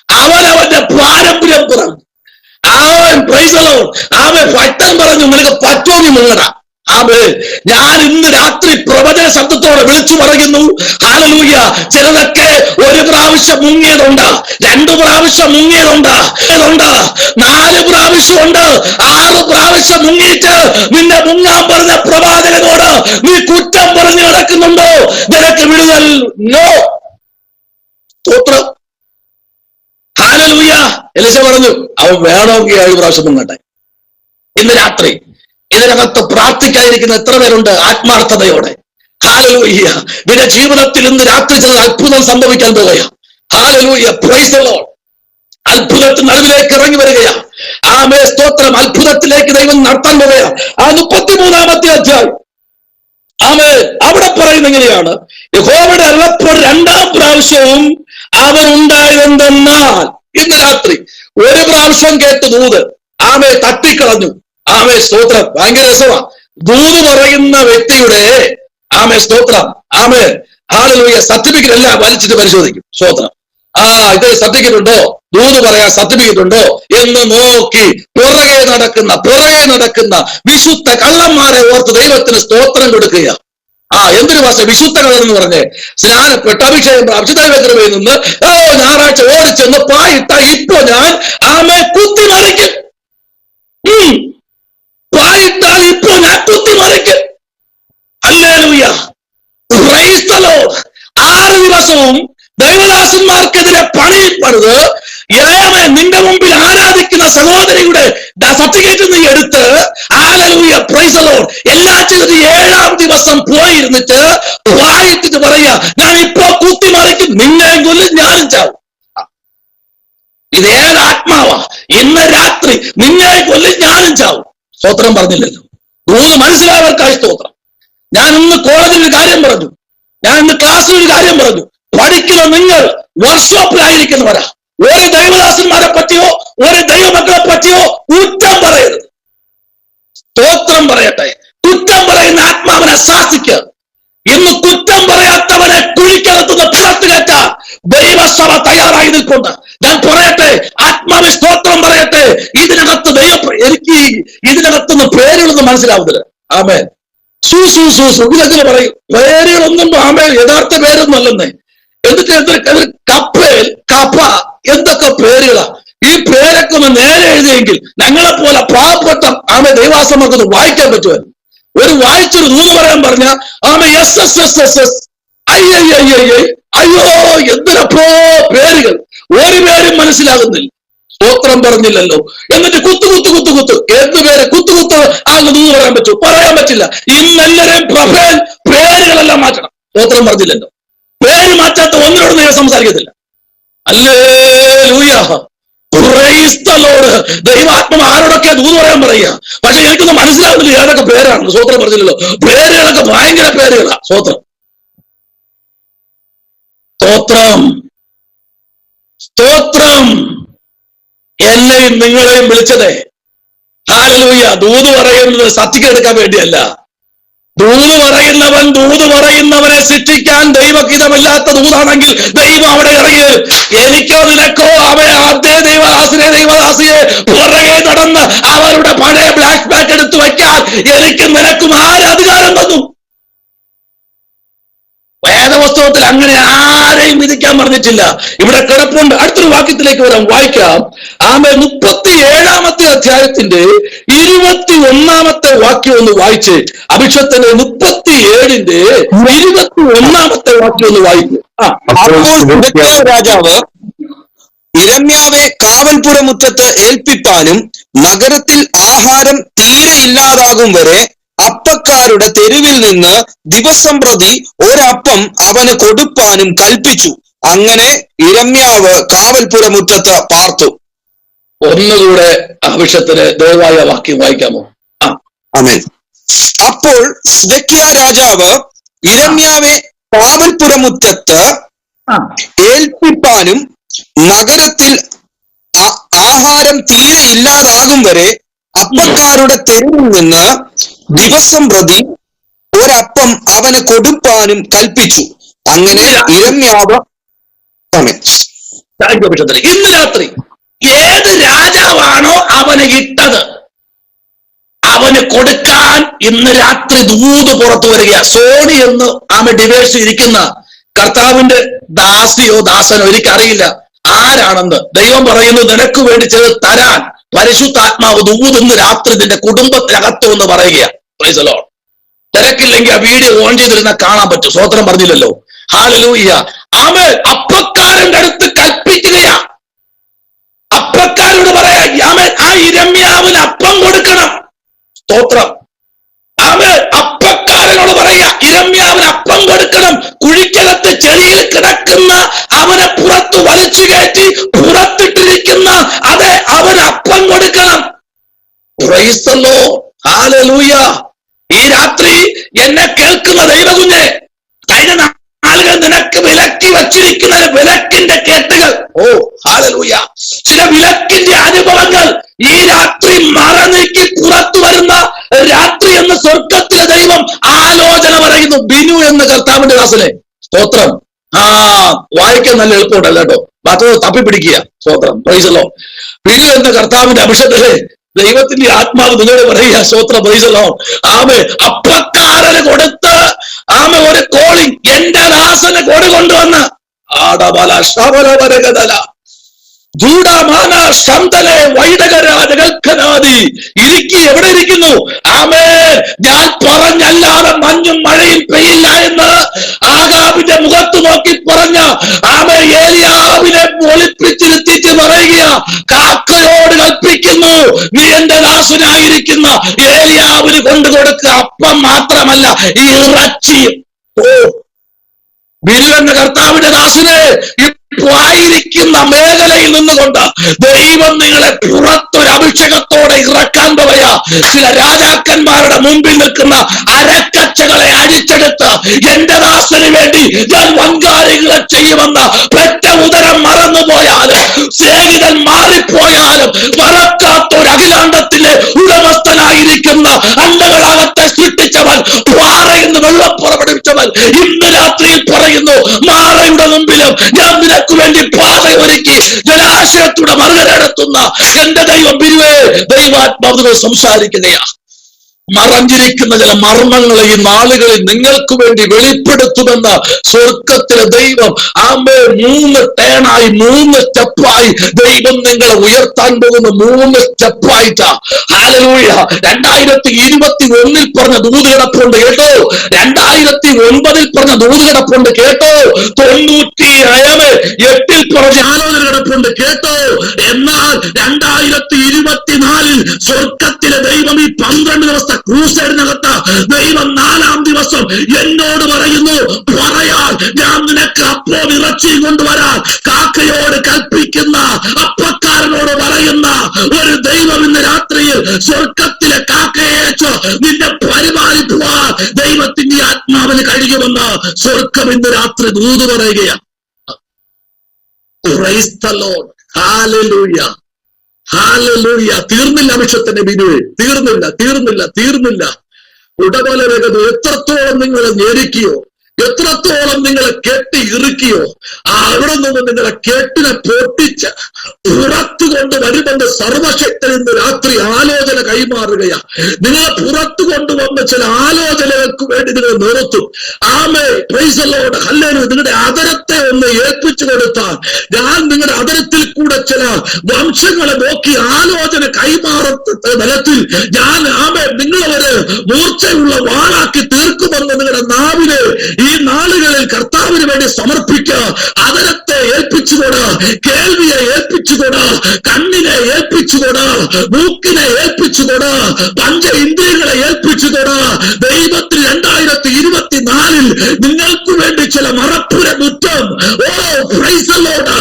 S1: അവനവന്റെ പാരമ്പര്യം പറഞ്ഞു. അവൻ പ്രൈസ് ദി ലോർഡ്. അവൻ ഭക്തൻ പറഞ്ഞു, നിനക്ക് പറ്റുമെങ്കിൽ മുങ്ങട. ആമേൻ. ഞാൻ ഇന്ന് രാത്രി പ്രവചന ശബ്ദത്തോടെ വിളിച്ചു പറയുന്നു, ഹല്ലേലൂയ. ചിലതൊക്കെ 1 പ്രാവശ്യം മുങ്ങിയതുണ്ട്, 2 പ്രാവശ്യം മുങ്ങിയതുണ്ട്, 4 പ്രാവശ്യം ഉണ്ട്, 6 പ്രാവശ്യം മുങ്ങിയിട്ട് നിന്നെ മുങ്ങാൻ പറഞ്ഞ പ്രവാചകനോട് നീ കുറ്റം പറഞ്ഞു നടക്കുന്നുണ്ടോ? നിനക്ക് വിടുതൽ നോ. സ്തോത്രം. ഹല്ലേലൂയ. എലീശ പറഞ്ഞു, അവൻ വേണമെങ്കിൽ 7 പ്രാവശ്യം മുങ്ങട്ടെ. ഇന്ന് രാത്രി ഇതിനകത്ത് പ്രാർത്ഥിക്കാതിരിക്കുന്ന എത്ര പേരുണ്ട് ആത്മാർത്ഥതയോടെ? ഹല്ലേലൂയ. നിന്റെ ജീവിതത്തിൽ ഇന്ന് രാത്രി ചില അത്ഭുതം സംഭവിക്കാൻ പോവുകയാണ്. ഹല്ലേലൂയ. Praise the Lord. അത്ഭുതത്തിന് നടുവിലേക്ക് ഇറങ്ങി വരികയാണ്. ആമേൻ. സ്തോത്രം. അത്ഭുതത്തിലേക്ക് ദൈവം നടത്താൻ പോവുകയാണ്. ആ 33-ാമത്തെ അധ്യായം ആമേൻ. അവിടെ പറയുന്നത് എങ്ങനെയാണ്? യഹോവയുടെ അരുളപ്പാട് 2-ാം പ്രാവശ്യവും അവൻ ഉണ്ടായതെന്തെന്നാൽ, ഇന്ന് രാത്രി 1 പ്രാവശ്യം കേട്ട് ദൂത് ആമേ തട്ടിക്കളഞ്ഞു. ആമേ. സ്തോത്രം. ഭയങ്കര രസമാണ്. ദൂത് പറയുന്ന വ്യക്തിയുടെ ആമേ സ്തോത്രം ആമേ ഹല്ലേലൂയ സർട്ടിഫിക്കറ്റ് എല്ലാം വലിച്ചിട്ട് പരിശോധിക്കും. സ്തോത്രം. ഇത് സർട്ടിഫിക്കറ്റ് ഉണ്ടോ, ദൂത് പറയാൻ സർട്ടിഫിക്കറ്റ് ഉണ്ടോ എന്ന് നോക്കി പുറകെ നടക്കുന്ന വിശുദ്ധ കള്ളന്മാരെ ഓർത്ത് ദൈവത്തിന് സ്തോത്രം കൊടുക്കുക. എന്തൊരു ഭാഷ വിശുദ്ധ കള്ളൻ എന്ന് പറഞ്ഞേ? സ്നാനപ്പെട്ട് അഭിഷേകം പ്രാപിച്ച് ദൈവകൃപയിൽ നിന്ന് ഞായറാഴ്ച ഓടിച്ചെന്ന് പായിട്ട ഇപ്പൊ ഞാൻ ആമേ കുത്തിമറിക്കും. പായിട്ടാൽ ഇപ്പൊ ഞാൻ കുത്തിമറിക്കും. ഹല്ലേലൂയ. Praise the Lord. 6 ദിവസവും ദൈവദാസന്മാർക്കെതിരെ പണിയിൽ പണിത് നിന്റെ മുമ്പിൽ ആരാധിക്കുന്ന സഹോദരിയുടെ സർട്ടിഫിക്കറ്റ് നീ എടുത്ത് ഹല്ലേലൂയ പ്രൈസ് ദി ലോർഡ് എല്ലാം ചെയ്തിട്ട് 7-ാം ദിവസം പോയിരുന്നിട്ട് വായിട്ടിട്ട് പറയാ, ഞാൻ ഇപ്പൊ കുത്തിമറിക്കും, നിന്നെയും കൊല്ലും ഞാനും ചാവും. ഇത് ഏത് ആത്മാവാ? ഇന്ന് രാത്രി നിന്നെ കൊല്ലും ഞാനും ചാവും. സ്തോത്രം പറഞ്ഞില്ലല്ലോ. 3 മനസ്സിലായവർക്കായി സ്തോത്രം. ഞാൻ ഇന്ന് കോളേജിൽ ഒരു കാര്യം പറഞ്ഞു, ഞാൻ ഇന്ന് ക്ലാസ്സിൽ ഒരു കാര്യം പറഞ്ഞു. പഠിക്കുന്ന നിങ്ങൾ വർക്ക്ഷോപ്പിലായിരിക്കുന്നവരാ. ഒരു ദൈവദാസന്മാരെ പറ്റിയോ ഒരു ദൈവമക്കളെ പറ്റിയോ കുറ്റം പറയരുത്. സ്തോത്രം പറയട്ടെ. കുറ്റം പറയുന്ന ആത്മാവിനെ ശാസിക്കുക. ഇന്ന് കുറ്റം പറയാത്തവനെ കുഴിക്കകത്തുനിന്ന് പുറത്തു കയറ്റാൻ ദൈവസഭ തയ്യാറായി നിൽപ്പുണ്ട്. ഞാൻ പറയട്ടെ, ആത്മാവിൽ സ്തോത്രം പറയട്ടെ. എനിക്ക് ഇതിനകത്തുനിന്ന് പേരുകളൊന്നും മനസ്സിലാവുന്നില്ല. ആമേൻ. ഇതെങ്ങനെ പറയും? പേരുകളൊന്നും ആമേൻ യഥാർത്ഥ പേരൊന്നും അല്ലെന്നേ. എന്നിട്ട് കപ്പേൽ കപ്പ എന്തൊക്കെ പേരുകളാ. ഈ പേരൊക്കെ ഒന്ന് നേരെ എഴുതിയെങ്കിൽ ഞങ്ങളെ പോലെ പാവപ്പെട്ട ആമേ ദൈവാസമൊക്കെ വായിക്കാൻ പറ്റുമായിരുന്നു. ഒരു വായിച്ചൊരു ദൂത് പറയാൻ പറഞ്ഞ ആമേ SS അയ്യോ എന്തിനപ്പോ പേരുകൾ ഒരു പേരും മനസ്സിലാകുന്നില്ല. സ്തോത്രം പറഞ്ഞില്ലല്ലോ. എന്നിട്ട് കുത്ത് കുത്ത് കുത്ത് കുത്ത് എന്തുപേരെ കുത്ത് കുത്ത് ആണെന്ന് ദൂത് പറയാൻ പറ്റൂ? പറയാൻ പറ്റില്ല. ഇന്നെല്ലാവരെയും പ്രൊഫൈൽ പേരുകളെല്ലാം മാറ്റണം. സ്തോത്രം പറഞ്ഞില്ലല്ലോ. പേര് മാറ്റാത്ത ഒന്നിനോട് നിങ്ങൾ സംസാരിക്കത്തില്ല. Hallelujah, praise the Lord. ദൈവാത്മാവ് ആരോടൊക്കെ ദൂത് പറയാൻ പറയുക. പക്ഷെ എനിക്കൊന്നും മനസ്സിലാവുന്നില്ല ഏതൊക്കെ പേരാണ്. സ്തോത്രം പറഞ്ഞില്ലല്ലോ. പേരുകളൊക്കെ ഭയങ്കര പേരുകളാ. സ്തോത്രം സ്തോത്രം സ്തോത്രം. എന്നെയും നിങ്ങളെയും വിളിച്ചതേ ഹല്ലേലൂയ ദൂത് പറയുന്നത് സർട്ടിഫിക്കറ്റ് എടുക്കാൻ വേണ്ടിയല്ല. ദൂത് പറയുന്നവനെ ശിക്ഷിക്കാൻ ദൈവഹിതമില്ലാത്ത ദൂതാണെങ്കിൽ ദൈവം അവിടെ ഇറങ്ങി. എനിക്കോ നിനക്കോ അതേ ദൈവദാസിയെ പുറകെ നടന്ന് അവരുടെ പഴയ ബ്ലാക്ക് ബാക്ക് എടുത്തു വയ്ക്കാൻ എനിക്കും നിനക്കും ആരധികാരം തന്നു? വേദപുസ്തകത്തിൽ അങ്ങനെ ആരെയും വിധിക്കാൻ പറഞ്ഞിട്ടില്ല. ഇവിടെ കിടപ്പുണ്ട്. അടുത്തൊരു വാക്യത്തിലേക്ക് വരാം, വായിക്കാം. 37-ാമത്തെ അധ്യായത്തിന്റെ 21-ാമത്തെ വാക്യം ഒന്ന് വായിച്ച്. അഭിഷേകത്തിന്റെ 37-ന്റെ 21-ാമത്തെ വാക്യം ഒന്ന് വായിക്കും.
S2: അപ്പോൾ രാജാവ് യിരെമ്യാവെ കാവൽപുരമുറ്റത്ത് ഏൽപ്പിപ്പാനും നഗരത്തിൽ ആഹാരം തീരെ ഇല്ലാതാകും വരെ അപ്പക്കാരുടെ തെരുവിൽ നിന്ന് ദിവസം പ്രതി ഒരപ്പം അവന് കൊടുപ്പാനും കൽപ്പിച്ചു. അങ്ങനെ യിരെമ്യാവ് കാവൽപുരമുറ്റത്ത് പാർത്തു.
S1: ഒന്നുകൂടെ ആവശ്യത്തിന് ദയവായ വാക്യം വായിക്കാമോ?
S2: ആമേൻ. അപ്പോൾ സിദെക്കീയ രാജാവ് യിരെമ്യാവെ കാവൽപുരമുറ്റത്ത് ഏൽപ്പിപ്പാനും നഗരത്തിൽ ആഹാരം തീരെ ഇല്ലാതാകും വരെ അപ്പക്കാരുടെ തെരുവിൽ നിന്ന് ദിവസം പ്രതി ഒരപ്പം അവന് കൊടുപ്പാനും കൽപ്പിച്ചു. അങ്ങനെ യിരെമ്യാവ്
S1: ഇന്ന് രാത്രി ഏത് രാജാവാണോ അവന് ഇട്ടത് അവന് കൊടുക്കാൻ ഇന്ന് രാത്രി ദൂത് പുറത്തു വരിക. സോണി എന്ന് ഡിവേഴ്സ് ഇരിക്കുന്ന കർത്താവിന്റെ ദാസിയോ ദാസനോ എനിക്കറിയില്ല ആരാണെന്ന്. ദൈവം പറയുന്നു നിനക്ക് വേണ്ടി ചിലത് തരാൻ പരിശുദ്ധാത്മാവ് ദൂത് ഇന്ന് രാത്രി നിന്റെ കുടുംബത്തിനകത്തു എന്ന് പറയുക. Price the Lord. തിരക്കില്ലെങ്കിൽ ആ വീഡിയോ ഓൺ ചെയ്തിരുന്ന കാണാൻ പറ്റും. സ്തോത്രം പറഞ്ഞില്ലല്ലോ. ഹല്ലേലൂയ. ആമേൻ. അപ്പക്കാരന്റെ അടുത്ത് കൽപ്പിക്കുകയാ. അപ്പക്കാരോട് പറയാ ആമേൻ ആ യിരെമ്യാവിന് അപ്പം കൊടുക്കണം. സ്തോത്രം. ആമേൻ. അപ്പക്കാരനോട് പറയാ യിരെമ്യാവിന് അപ്പം കൊടുക്കണം. കുഴിക്കകത്ത് ചെളിയിൽ കിടക്കുന്ന അവനെ പുറത്ത് വലിച്ചു കയറ്റി പുറത്തിട്ടിരിക്കുന്ന അതെ അവന് അപ്പം കൊടുക്കണം. Price the Lord. ഹല്ലേലൂയ. ഈ രാത്രി എന്നെ കേൾക്കുന്ന ദൈവകുഞ്ഞെ, കഴിഞ്ഞ നാളുകൾ നിനക്ക് വിലക്കി വച്ചിരിക്കുന്ന വിലക്കിന്റെ കെട്ടുകൾ, ഓ ഹല്ലേലൂയ, ചില വിലക്കിന്റെ അനുഭവങ്ങൾ ഈ രാത്രി മറനീക്കി പുറത്തു വരുന്ന രാത്രി എന്ന് സ്വർഗത്തിലെ ദൈവം ആലോചന പറയുന്നു. ബിനു എന്ന കർത്താവിന്റെ ദാസനെ സ്തോത്രം. വായിക്കാൻ നല്ല എളുപ്പമുണ്ടല്ലോ കേട്ടോ. മാത്രം തപ്പിപ്പിടിക്കുക. സ്തോത്രം. Praise the Lord. ബിനു എന്ന കർത്താവിന്റെ അഭിഷേകത്തിലെ ദൈവത്തിന്റെ ആത്മാവ് നിങ്ങളോട് പറയുക. സ്തോത്രം. Praise the Lord. ആമേ. അപ്പക്കാരന് കൊടുത്ത് ആമേ ഒരു കോളിംഗ് എന്റെ ദാസന് കൊണ്ടുവന്ന് ആടബല ശബരവരകദല ജൂഡമാന ശന്തലെ വൈഡകരാജകൽക്കനാദി ഇരിക്കി എവിടെ ഇരിക്കുന്നു? ആമേ. ഞാൻ പറഞ്ഞല്ലാതെ മഞ്ഞും മഴയും പെയ്യില്ല എന്ന് ആഹാബിന്റെ മുഖത്ത് നോക്കി പറഞ്ഞ ആമേ ഏലിയാവിനെ ഒളിപ്പിച്ചിരുത്തിച്ച് പറയുക. കാക്കയോട് കൽപ്പിക്കുന്നു നീ എന്റെ ദാസനായിരിക്കുന്ന ഏലിയാവിന് കൊണ്ടുകൊടുക്കുക. അപ്പം മാത്രമല്ല ഈ ഇറച്ചിയും. ഓ ബിനു എന്ന കർത്താവിന്റെ ദാസനെ ആയിരിക്കുന്ന മേഖലയിൽ നിന്നുകൊണ്ട് ദൈവം നിങ്ങളെ പുറത്തൊരു അഭിഷേകത്തോടെ ഇറക്കാൻ പോയ ചില രാജാക്കന്മാരുടെ മുമ്പിൽ നിൽക്കുന്ന അരക്കച്ചകളെ അടിച്ചെടുത്ത് എന്റെ ദാസന് വേണ്ടി ഞാൻ വൻകാര്യങ്ങളെ ചെയ്യുമെന്ന് പെറ്റ ഉദരം മറന്നുപോയാലും സ്നേഹിതൻ മാറിപ്പോയാലും മറക്കാത്തൊരു അഖിലാണ്ടത്തിലെ ഉടമസ്ഥനായിരിക്കുന്ന അണ്ടകളാകത്തെ സൃഷ്ടിച്ചവൻ, പാറയിൽ നിന്ന് വെള്ളം പുറപ്പെടുവിച്ചവൻ ഇന്ന് രാത്രിയിൽ പറയുന്നു മാറയുടെ മുമ്പിലും ഞാൻ നിനക്ക് വേണ്ടി പാത ഒരുക്കി ജലാശയത്തൂടെ മറുകര നടത്തുന്ന എന്റെ ദൈവം ബിനുവേ ദൈവാത്മാവ് സംസാരിക്കുകയാ. മറഞ്ഞിരിക്കുന്ന ചില മർമ്മങ്ങളെ ഈ നാളുകളിൽ നിങ്ങൾക്ക് വേണ്ടി വെളിപ്പെടുത്തുമെന്ന് സ്വർഗത്തിലെ ദൈവം ആമേ 3 ടേണായി 3 സ്റ്റെപ്പായി ദൈവം നിങ്ങളെ ഉയർത്താൻ പോകുന്ന 3 സ്റ്റെപ്പായിട്ടാ. ഹല്ലേലൂയ. 2021 പറഞ്ഞ ദൂത് കിടപ്പുണ്ട് കേട്ടോ, 2009 പറഞ്ഞ ദൂത് കിടപ്പുണ്ട് കേട്ടോ, 98 പറഞ്ഞ ആലോചന കിടപ്പുണ്ട് കേട്ടോ. എന്നാൽ 2024 സ്വർഗത്തിലെ ദൈവം ഈ 12 ദിവസത്തെ ക്രൂസൈഡിനകത്ത് ദൈവം 4-ാം ദിവസം എന്നോട് പറയുന്നു, പറയാൻ ഞാൻ നിനക്ക് അപ്പം ഇറച്ചിയും കൊണ്ടുവരാൻ കാക്കയോട് കൽപ്പിക്കുന്ന അപ്പക്കാരനോട് പറയുന്ന ഒരു ദൈവം ഇന്ന് രാത്രിയിൽ സ്വർഗത്തിലെ കാക്കയെ അയച്ച് നിന്നെ പരിപാലിക്കുവാൻ ദൈവത്തിന്റെ ആത്മാവിന് കഴിയുമെന്ന് സ്വർഗം ഇന്ന് രാത്രി ദൂത് പറയുകയാണ്. Praise the Lord. Hallelujah. Hallelujah. തീർന്നില്ല അഭിഷത്തിന്റെ ബിനുവേ, തീർന്നില്ല. ഉടമലരകത് എത്രത്തോളം നിങ്ങളെ ഞെരുക്കിയോ, എത്രത്തോളം നിങ്ങളെ കെട്ടി ഇറുക്കിയോ, അവിടെ നിന്ന് നിങ്ങളെ കെട്ടിനെ പൊട്ടിച്ച് പുറത്തു കൊണ്ട് വരുമെന്ന് സർവശക്തൻ ഇന്ന് രാത്രി ആലോചന കൈമാറുകയാ. നിങ്ങളെ പുറത്തു കൊണ്ടുവന്ന ചില ആലോചനകൾക്ക് വേണ്ടി നിങ്ങൾ നിർത്തും. ആമേ, പ്രൈസ് ദി ലോർഡ്, ഹല്ലേലൂയ. നിങ്ങളുടെ അതരത്തെ ഒന്ന് ഏൽപ്പിച്ചു കൊടുത്താൽ ഞാൻ നിങ്ങളുടെ അതരത്തിൽ കൂടെ ചില വംശങ്ങളെ നോക്കി ആലോചന കൈമാറത്ത തലത്തിൽ ഞാൻ ആമേ നിങ്ങളെ ഒരു മൂർച്ചയുള്ള വാളാക്കി തീർക്കുമെന്ന് നിങ്ങളുടെ നാവിനെ ഈ നാളുകളിൽ കർത്താവിന് വേണ്ടി സമർപ്പിക്കുക. അതരത്തെ ഏൽപ്പിച്ചുകൊട, കേൾവിയെ ഏൽപ്പിച്ചുകൊട, കണ്ണിനെ ഏൽപ്പിച്ചുകൊട, മൂക്കിനെ ഏൽപ്പിച്ചുകൊട, പഞ്ച ഇന്ദ്രിയങ്ങളെ ഏൽപ്പിച്ചുകൊട. ദൈവത്തിൽ 2024 നിങ്ങൾക്ക് വേണ്ടി ചില മറപ്പുര മുറ്റം, പ്രൈസ് ദി ലോർഡ്,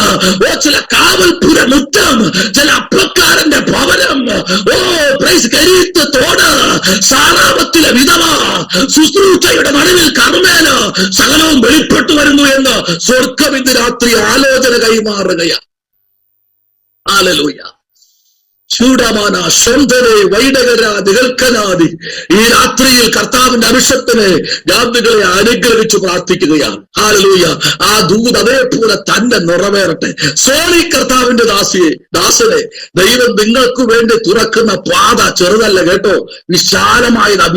S1: ചില കാവൽപുര മുറ്റം, ചില അപ്പക്കാരന്റെ ഭവനം, പ്രൈസ് കരീത്ത് തോട്, സാറാപത്തിലെ വിധവ, ശുശ്രൂഷയുടെ നടുവിൽ കർമ്മേല സകലവും വെളിപ്പെട്ടു വരുന്നു എന്ന് സ്വർഗം ഇന്ന് രാത്രി ആലോചന കൈമാറുകയാണ്. ഹല്ലേലൂയ. ചൂടമാന സ്വന്തരെ വൈഡകര നികൽക്കനാദി. ഈ രാത്രിയിൽ കർത്താവിന്റെ അഭിഷേകത്തിനെ ഞാൻ നിങ്ങളെ അനുഗ്രഹിച്ചു പ്രാർത്ഥിക്കുകയാണ്. ഹല്ലേലൂയ. ആ ദൂത് അതേപോലെ തന്നെ നിറവേറട്ടെ. സോറി കർത്താവിന്റെ ദാസനെ, ദൈവം നിങ്ങൾക്ക് വേണ്ടി തുറക്കുന്ന പാത ചെറുതല്ല കേട്ടോ, വിശാലമായതാ.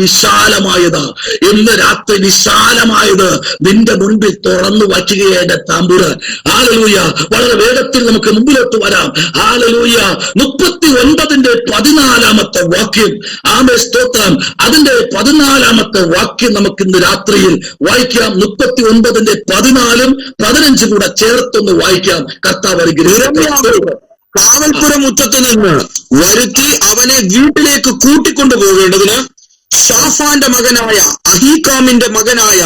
S1: ഇന്ന് രാത്രി വിശാലമായത് നിന്റെ മുൻപിൽ തുറന്നു വയ്ക്കുകയെ എന്റെ തമ്പുരാൻ. ഹല്ലേലൂയ. വളരെ വേഗത്തിൽ നമുക്ക് മുമ്പിലോട്ട് വരാം. ഹല്ലേലൂയ. 39-ന്റെ 14-ാമത്തെ വാക്യം. ആമേ, സ്തോത്രം. അതിന്റെ 14-ാമത്തെ വാക്യം നമുക്ക് ഇന്ന് രാത്രിയിൽ വായിക്കാം. 39-ന്റെ 14-ഉം 15 കൂടെ ചേർത്തൊന്ന് വായിക്കാം. കർത്താവ് അനുഗ്രഹിക്കട്ടെ.
S2: കാവൽപുര മുറ്റത്ത് നിന്ന് വരുത്തി അവനെ വീട്ടിലേക്ക് കൂട്ടിക്കൊണ്ടുപോകേണ്ടതിന് ഷാഫാന്റെ മകനായ അഹീക്കാമിന്റെ മകനായ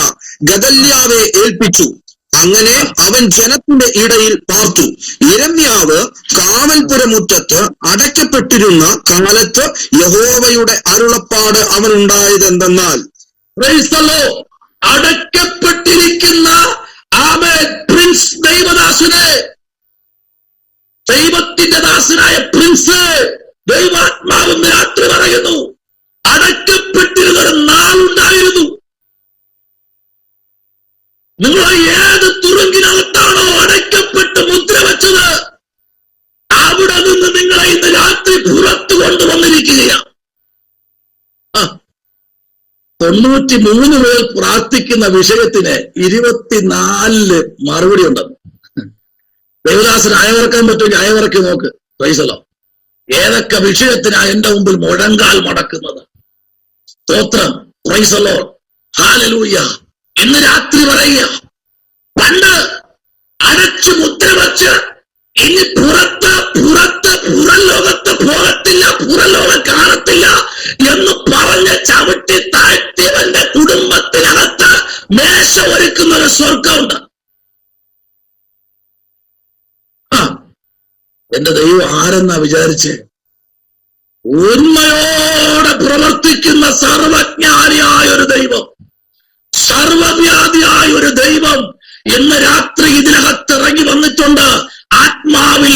S2: ഗദല്യാവെ ഏൽപ്പിച്ചു. അങ്ങനെ അവൻ ജനത്തിന്റെ ഇടയിൽ പാർത്തു. യിരെമ്യാവ് കാവൽപുരമുറ്റത്ത് അടയ്ക്കപ്പെട്ടിരുന്ന കാലത്ത് യഹോവയുടെ അരുളപ്പാട് അവനുണ്ടായതെന്തെന്നാൽ,
S1: അടയ്ക്കപ്പെട്ടിരിക്കുന്ന പ്രിൻസ് ദൈവദാസനെ, ദൈവത്തിന്റെ ദാസനായ പ്രിൻസ്, ദൈവാത്മാവ് രാത്രി പറയുന്നു, അടയ്ക്കപ്പെട്ടിരുന്ന ഒരു നാളുണ്ടായിരുന്നു. നിങ്ങൾ ഏത് തുറുങ്കിനകത്താണോ അടയ്ക്കപ്പെട്ട് മുദ്ര വെച്ചത്, അവിടെ നിന്ന് നിങ്ങളെ ഇന്ന് രാത്രി പുറത്തു കൊണ്ടുവന്നിരിക്കുകയാണ്. 93 പേർ പ്രാർത്ഥിക്കുന്ന വിഷയത്തിന് 24 മറുപടി ഉണ്ടെന്ന്. ദേവദാസന് അയവിറക്കാൻ പറ്റുമെങ്കിൽ അയവിറക്കി നോക്ക്. പ്രൈസലോ. ഏതൊക്കെ വിഷയത്തിനാ എന്റെ മുമ്പിൽ മുഴങ്കാൽ മടക്കുന്നത്. സ്തോത്രം. പ്രൈസലോ. ഹല്ലേലൂയ. ഇന്ന് രാത്രി പറയുക, പണ്ട് അടച്ചു മുദ്ര വച്ച് ഇനി പുറലോകത്ത് പോകത്തില്ല, പുറലോകം കാണത്തില്ല എന്ന് പറഞ്ഞ് ചവിട്ടി താഴ്ത്തിയവന്റെ കുടുംബത്തിനകത്ത് മേശ ഒരുക്കുന്ന ഒരു സ്വർഗമുണ്ട്. എന്റെ ദൈവം ആരെന്നാ വിചാരിച്ച്? ഉണ്മയോടെ പ്രവർത്തിക്കുന്ന സർവജ്ഞാനിയായ ഒരു ദൈവം, സർവവ്യാധിയായ ഒരു ദൈവം ഇന്ന് രാത്രി ഇതിനകത്ത് ഇറങ്ങി വന്നിട്ടുണ്ട്. ആത്മാവിൽ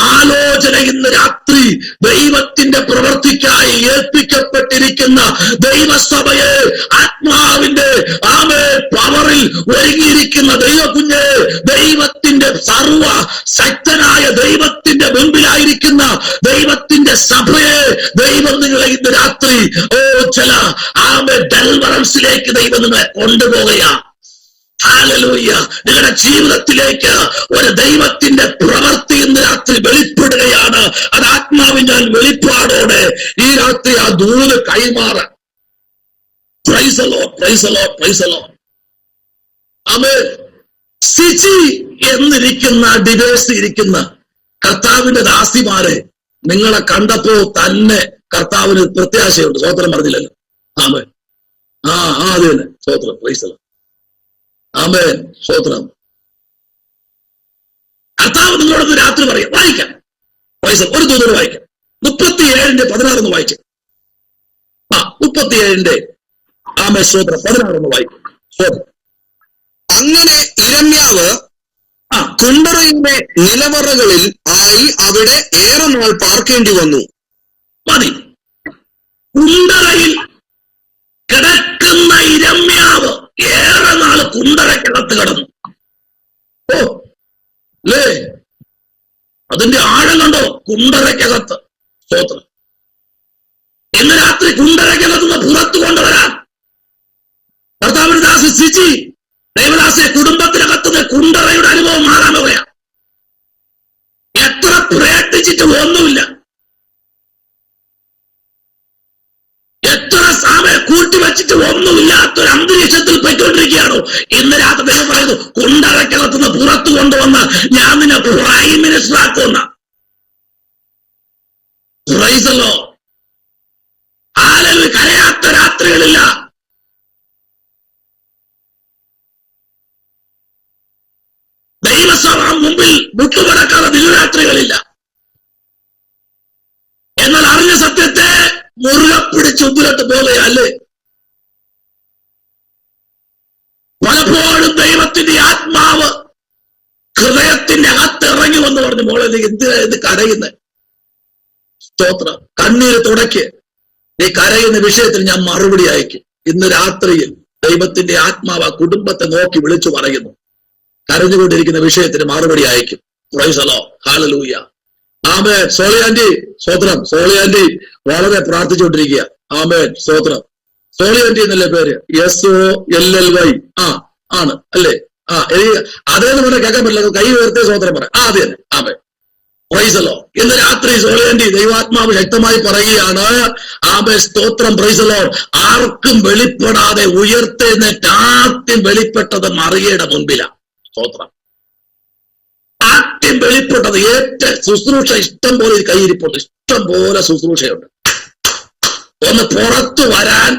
S1: ആലോചന ഇന്ന് രാത്രി ദൈവത്തിന്റെ പ്രവൃത്തിക്കായി ഏൽപ്പിക്കപ്പെട്ടിരിക്കുന്ന ദൈവസഭയെ ആത്മാവിന്റെ പവറിൽ ഒരുങ്ങിയിരിക്കുന്ന ദൈവ കുഞ്ഞ്, ദൈവത്തിന്റെ സർവ ശക്തനായ ദൈവത്തിന്റെ മുൻപിലായിരിക്കുന്ന ദൈവത്തിന്റെ സഭയെ ദൈവം നിങ്ങളെ ഇന്ന് രാത്രി ചില ഡെലിവറൻസിലേക്ക് ദൈവം നിങ്ങളെ കൊണ്ടുപോവുകയാണ്. ഹല്ലേലൂയ. നിങ്ങളുടെ ജീവിതത്തിലേക്ക് ഒരു ദൈവത്തിന്റെ പ്രവൃത്തി ഇന്ന് രാത്രി വെളിപ്പെടുകയാണ്. അത് ആത്മാവിനാൽ വെളിപ്പാടോടെ ഈ രാത്രി ആ ദൂത് കൈമാറാൻ. Praise the Lord, praise the Lord, praise the Lord. ആമേൻ. സിജി എന്നിരിക്കുന്ന ഡിവേഴ്സ് ഇരിക്കുന്ന കർത്താവിന്റെ ദാസിമാരെ നിങ്ങളെ കണ്ടപ്പോ തന്നെ കർത്താവിന് പ്രത്യാശയുണ്ട്. സ്വോത്രം പറഞ്ഞില്ലല്ലോ. ആമേൻ. അത് തന്നെ. സ്വോത്രം, പ്രൈസ് ദി ലോർഡ്. ആമേൻ. സ്വോത്രം. കർത്താവ് നിങ്ങളോടൊന്ന് രാത്രി പറയാം. വായിക്കാം. ഒരു ദൂതോട് വായിക്കാം. 37:16 വായിക്കാം. 37 ആമേൻ. സ്വോത്രം. 16 വായിക്കാം. സ്വോത്രം.
S2: അങ്ങനെ ഇരമ്യാവ് കുണ്ടറയുടെ നിലവറകളിൽ ആയി അവിടെ ഏറെ നാൾ പാർക്കേണ്ടി വന്നു.
S1: മതി. കുണ്ടറയിൽ കിടക്കുന്ന ഇരമ്യാവ് ഏറെ നാള് കുണ്ടറയ്ക്കകത്ത് കിടന്നു. അല്ലേ? അതിന്റെ ആഴം കണ്ടോ? കുണ്ടറയ്ക്കകത്ത്. സ്തോത്രം. ഇന്ന് രാത്രി കുണ്ടറയ്ക്കകത്തുനിന്ന് പുറത്തു കൊണ്ടുവരാൻ കർത്താവിന്റെ ദാസി സിജി ദൈവദാസിയെ കുടുംബത്തിനകത്തുനിന്ന് കുണ്ടറയുടെ അനുഭവം മാറാൻ പറയാം. എത്ര പ്രയത്നിച്ചിട്ട് ഒന്നുമില്ല. എത്ര സമയം കൂട്ടിവെച്ചിട്ട് ഒന്നുമില്ലാത്തൊരു അന്തരീക്ഷത്തിൽ പോയിക്കൊണ്ടിരിക്കുകയാണോ? ഇന്ന് രാത്രി ദൈവം പറയുന്നു, കുണ്ടറയ്ക്കകത്തുനിന്ന് പുറത്തു കൊണ്ടുവന്ന് ഞാൻ നിന്നെ പ്രൈം മിനിസ്റ്റർ ആക്കുന്ന. Price the Lord. ഹല്ലേലൂയ. കരയാത്ത രാത്രികളില്ല. ദൈവസഭ മുമ്പിൽ മുട്ടുമടക്കാതെ ദിനരാത്രികളില്ല. എന്നാൽ അറിഞ്ഞ സത്യത്തെ മുറുകെ പിടിച്ച് മുമ്പിലോട്ട് പോവുകയല്ലേ? പലപ്പോഴും ദൈവത്തിന്റെ ആത്മാവ് ഹൃദയത്തിന്റെ അകത്ത് ഇറങ്ങി വന്ന് പറഞ്ഞു, മോളെ നീ എന്തിനാ ഇത് കരയുന്നത്? സ്തോത്രം. കണ്ണീര് തുടയ്ക്ക്. നീ കരയുന്ന വിഷയത്തിൽ ഞാൻ മറുപടി അയക്കും. ഇന്ന് രാത്രിയിൽ ദൈവത്തിന്റെ ആത്മാവ് ആ കുടുംബത്തെ നോക്കി വിളിച്ചു പറയുന്നു, കരഞ്ഞുകൊണ്ടിരിക്കുന്ന വിഷയത്തിന് മറുപടി അയക്കും. Praise the Lord. Hallelujah. Amen. Soly aunty സ്തോത്രം. സോളി ആന്റി വളരെ പ്രാർത്ഥിച്ചുകൊണ്ടിരിക്കുക. ആമേൻ. സ്തോത്രം. സോളി ആന്റി എന്നല്ലേ പേര്? SOLLY ആണ് അല്ലേ? അതേന്ന് പറഞ്ഞാൽ കേൾക്കാൻ പറ്റില്ല. കൈ ഉയർത്തിയ സ്തോത്രം പറയാം. അത് തന്നെ. ആമേൻ. Praise the Lord. ഇന്ന് രാത്രി സോളി ആന്റി ദൈവാത്മാവ് ശക്തമായി പറയുകയാണ്. ആമേൻ. സ്തോത്രം. Praise the Lord. ആർക്കും വെളിപ്പെടാതെ ഉയർത്തെഴുന്നേറ്റ് ആദ്യം വെളിപ്പെട്ടത് മറിയയുടെ മുൻപിലാണ്. സ്തോത്രം. ആദ്യം വെളിപ്പെട്ടത് ശുശ്രൂഷ ഇഷ്ടം പോലെ കയ്യിരിപ്പുണ്ട്. ഇഷ്ടം പോലെ ശുശ്രൂഷയുണ്ട്. ഒന്ന് പുറത്തു വരാൻ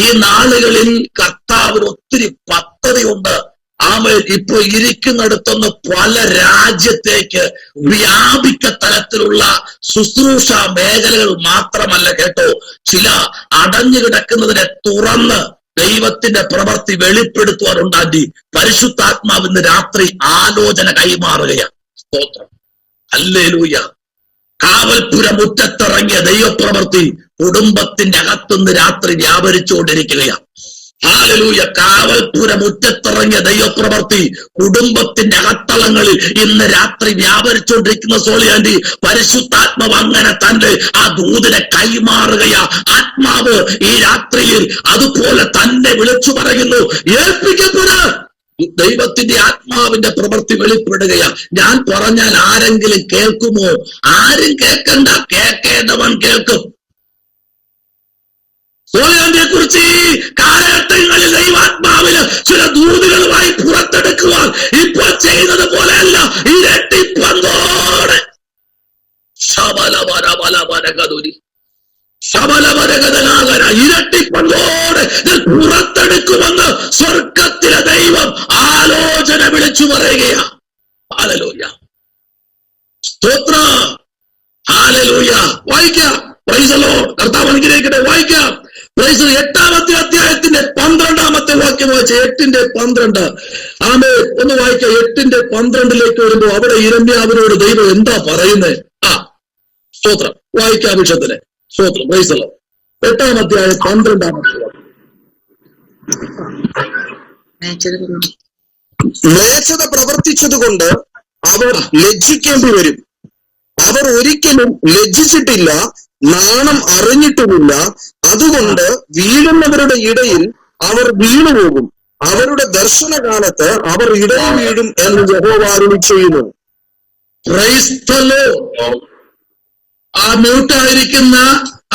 S1: ഈ നാളുകളിൽ കർത്താവിന് ഒത്തിരി പദ്ധതിയുണ്ട്. ആമേൻ. ഇപ്പൊ ഇരിക്കുന്നിടത്തുനിന്ന് പല രാജ്യത്തേക്ക് വ്യാപിക്ക തലത്തിലുള്ള ശുശ്രൂഷ മേഖലകൾ മാത്രമല്ല കേട്ടോ, ചില അടഞ്ഞു കിടക്കുന്നതിനെ തുറന്ന് ദൈവത്തിന്റെ പ്രവൃത്തി വെളിപ്പെടുത്തുവാനുണ്ടാക്കി പരിശുദ്ധാത്മാവിന്ന് രാത്രി ആലോചന കൈമാറുകയാണ്. സ്തോത്രം. ഹല്ലേലൂയ. കാവൽപുര മുറ്റത്തിറങ്ങിയ ദൈവപ്രവൃത്തി കുടുംബത്തിന്റെ അകത്തുനിന്ന് രാത്രി വ്യാപരിച്ചുകൊണ്ടിരിക്കുകയാണ്. ഹല്ലേലൂയ. കാവൽപുര മുറ്റത്തിറങ്ങിയ ദൈവപ്രവൃത്തി കുടുംബത്തിന്റെ അകത്തളങ്ങളിൽ ഇന്ന് രാത്രി വ്യാപരിച്ചുകൊണ്ടിരിക്കുന്ന സോളിയാന്റി പരിശുദ്ധാത്മാവ് അങ്ങനെ തന്റെ ആ ദൂതിനെ കൈമാറുകയാ. ആത്മാവ് ഈ രാത്രിയിൽ അതുപോലെ തന്നെ വിളിച്ചു പറയുന്നു, ഏൽപ്പിക്കപ്പെട. ദൈവത്തിന്റെ ആത്മാവിന്റെ പ്രവൃത്തി വെളിപ്പെടുകയാ. ഞാൻ പറഞ്ഞാൽ ആരെങ്കിലും കേൾക്കുമോ? ആരും കേൾക്കണ്ട. കേൾക്കേണ്ടവൻ കേൾക്കും. സോളിയാന്റിയെ കുറിച്ച് ഈ കാലഘട്ടങ്ങളിൽ ദൈവാത്മാവിന് ചില ദൂതുകളുമായി പുറത്തെടുക്കുവാൻ ഇപ്പോൾ ചെയ്യുന്നത് പോലെയല്ല, ഇരട്ടിപ്പങ്കോടെ ഇരട്ടിപ്പങ്കോടെ പുറത്തെടുക്കുമെന്ന് സ്വർഗത്തിലെ ദൈവം ആലോചന വിളിച്ചു പറയുകയാ. ഹല്ലേലൂയ. സ്തോത്രം. ഹല്ലേലൂയ. വായിക്കാം. Price the Lord. കർത്താവ് അനുഗ്രഹിക്കട്ടെ. വായിക്കാം. പ്രൈസ് 8-ാമത്തെ അധ്യായത്തിന്റെ 12-ാമത്തെ വാക്യം വായിച്ച 8:12. ആമേൻ. ഒന്ന് വായിക്കാം. 8:12 വരുമ്പോ അവിടെ ഇരമ്യാവിനോട് ദൈവം എന്താ പറയുന്നത്? സ്തോത്രം. വായിക്കാം വിഷയത്തിലെ. സ്തോത്രം. Praise the Lord. 8-ാം അധ്യായം 12-ാമത്തെ വാക്യം.
S2: മ്ലേച്ഛത പ്രവർത്തിച്ചതുകൊണ്ട് അവർ ലജ്ജിക്കേണ്ടി വരും. അവർ ഒരിക്കലും ലജ്ജിച്ചിട്ടില്ല, നാണം അറിഞ്ഞിട്ടുമില്ല. അതുകൊണ്ട് വീഴുന്നവരുടെ ഇടയിൽ അവർ വീണുപോകും. അവരുടെ ദർശനകാലത്ത് അവർ ഇടയിൽ വീഴും എന്ന് യഹോവ അരുളി ചെയ്യുന്നു.
S1: Price the Lord. ആ മ്യൂട്ടായിരിക്കുന്ന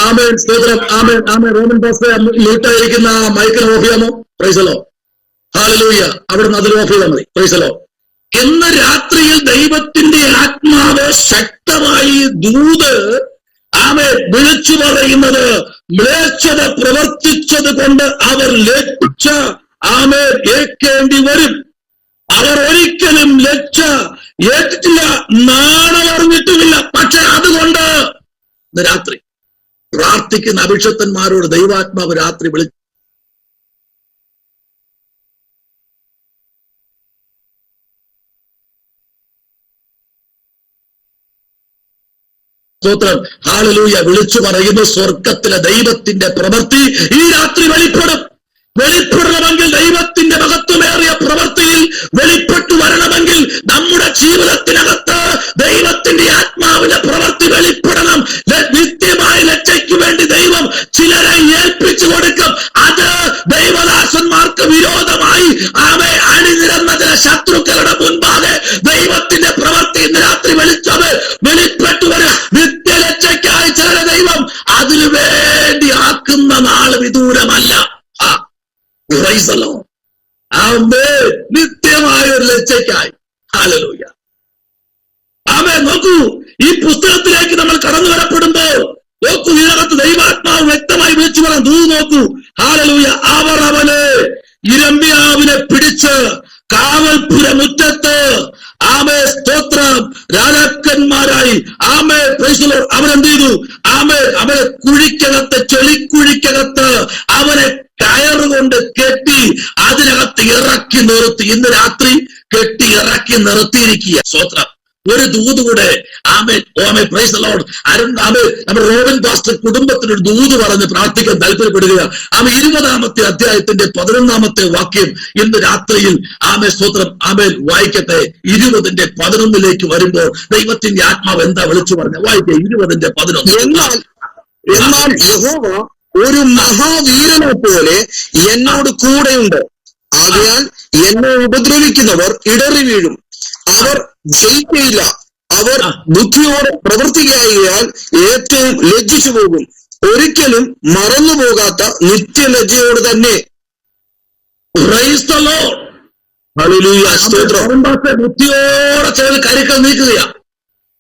S1: ആമേൻ സ്തോത്രം, ആമേൻ ആമേൻ റോമൻ പാസ്റ്റർ മ്യൂട്ടായിരിക്കുന്ന മൈക്കിൽ ഓഫ് ചെയ്യാമോ? Price the Lord. ഹല്ലേലൂയ. അവിടുന്ന് അതിൽ ഓഫ് ചെയ്താൽ മതി. Price the Lord. ഇന്ന് രാത്രിയിൽ ദൈവത്തിന്റെ ആത്മാവ് ശക്തമായി ദൂത് ആമേൻ വിളിച്ചു പറയുന്നത്, മ്ലേച്ഛത പ്രവർത്തിച്ചത് കൊണ്ട് അവർ ലജ്ജ ആമേൻ ഏൽക്കേണ്ടി വരും. അവർ ഒരിക്കലും ലജ്ജ ഏറ്റിട്ടില്ല, നാണം അറിഞ്ഞിട്ടുമില്ല. പക്ഷെ അതുകൊണ്ട് ഇന്ന് രാത്രി പ്രാർത്ഥിക്കുന്ന അഭിഷക്തന്മാരോട് ദൈവാത്മാവ് രാത്രി വിളിച്ചു. സ്തോത്രം, ഹല്ലേലൂയ. വിളിച്ചു പറയുന്ന സ്വർഗത്തിലെ ദൈവത്തിന്റെ പ്രവൃത്തി ഈ രാത്രി വെളിപ്പെടും. വെളിപ്പെടണമെങ്കിൽ ദൈവത്തിന്റെ മഹത്വമേറിയ പ്രവൃത്തിയിൽ വെളിപ്പെട്ടു വരണമെങ്കിൽ നമ്മുടെ ജീവിതത്തിനകത്ത് ദൈവത്തിന്റെ ആത്മാവിന്റെ പ്രവൃത്തി വെളിപ്പെടണം. നിത്യമായ ലജ്ജയ്ക്ക് വേണ്ടി ദൈവം ചിലരെ ഏൽപ്പിച്ചു കൊടുക്കും. അത് ദൈവദാസന്മാർക്ക് വിരോധമായി അവയെ അണിനിരന്ന ചില ശത്രുക്കളുടെ മുൻപാകെ ദൈവത്തിന്റെ പ്രവൃത്തി ഇന്ന് രാത്രി വെളിപ്പെട്ടു വരും. നിത്യലജ്ജയ്ക്കായി ചിലരെ ദൈവം അതിനു വേണ്ടി ആക്കുന്ന നാള് വിദൂരമല്ല. നിത്യമായ ഒരു ലജ്ജയ്ക്കായി. ഹല്ലേലൂയ. ആമേൻ. നോക്കൂ, ഈ പുസ്തകത്തിലേക്ക് നമ്മൾ കടന്നു വരപ്പെടുമ്പോൾ നോക്കൂ, ഇതിനകത്ത് ദൈവാത്മാവ് വ്യക്തമായി വിളിച്ചു പറയാൻ ദൂത് നോക്കൂ. ഹല്ലേലൂയ. അവർ അവനെ യിരെമ്യാവിനെ പിടിച്ച് കാവൽപുര മുറ്റത്ത് ആമേ സ്തോത്രം രാജാക്കന്മാരായി ആമേ പ്രൈസ് ദി ലോർഡ് അവരെന്ത് ചെയ്തു? അവനെ കുഴിക്കകത്ത്, ചെളിക്കുഴിക്കകത്ത് അവനെ കയറുകൊണ്ട് കെട്ടി അതിനകത്ത് ഇറക്കി നിർത്തി. ഇന്ന് രാത്രി കെട്ടി ഇറക്കി നിർത്തിയിരിക്കുക. സ്തോത്രം. ഒരു ദൂത് കൂടെ പ്രൈസ് ദി ലോർഡ് നമ്മുടെ റോബിൻ പാസ്റ്റർ കുടുംബത്തിനൊരു ദൂത് പറഞ്ഞ് പ്രാർത്ഥിക്കാൻ താല്പര്യപ്പെടുക. 20-ാമത്തെ അധ്യായത്തിന്റെ 11-ാമത്തെ വാക്യം ഇന്ന് രാത്രിയിൽ സ്തോത്രം വായിക്കട്ടെ. 20-11 വരുമ്പോൾ ദൈവത്തിന്റെ ആത്മാവ് എന്താ വിളിച്ചു പറഞ്ഞ? വായിക്കേ 20-11.
S2: എന്നാൽ യഹോവ ഒരു മഹാവീരനെ പോലെ എന്നോട് കൂടെയുണ്ട്. ആകയാൽ എന്നെ ഉപദ്രവിക്കുന്നവർ ഇടറി വീഴും, അവർ ജയിക്കയില്ല. അവർ ബുദ്ധിയോടെ പ്രവർത്തിക്കായാൽ ഏറ്റവും ലജ്ജിച്ചു പോകും. ഒരിക്കലും മറന്നുപോകാത്ത നിത്യലജ്ജയോട് തന്നെ.
S1: Price the Lord.
S2: ഹല്ലേലൂയ. സ്തോത്രം.
S1: ബുദ്ധിയോടെ ചെയ്ത് കരുക്കൾ നീക്കുകയാ.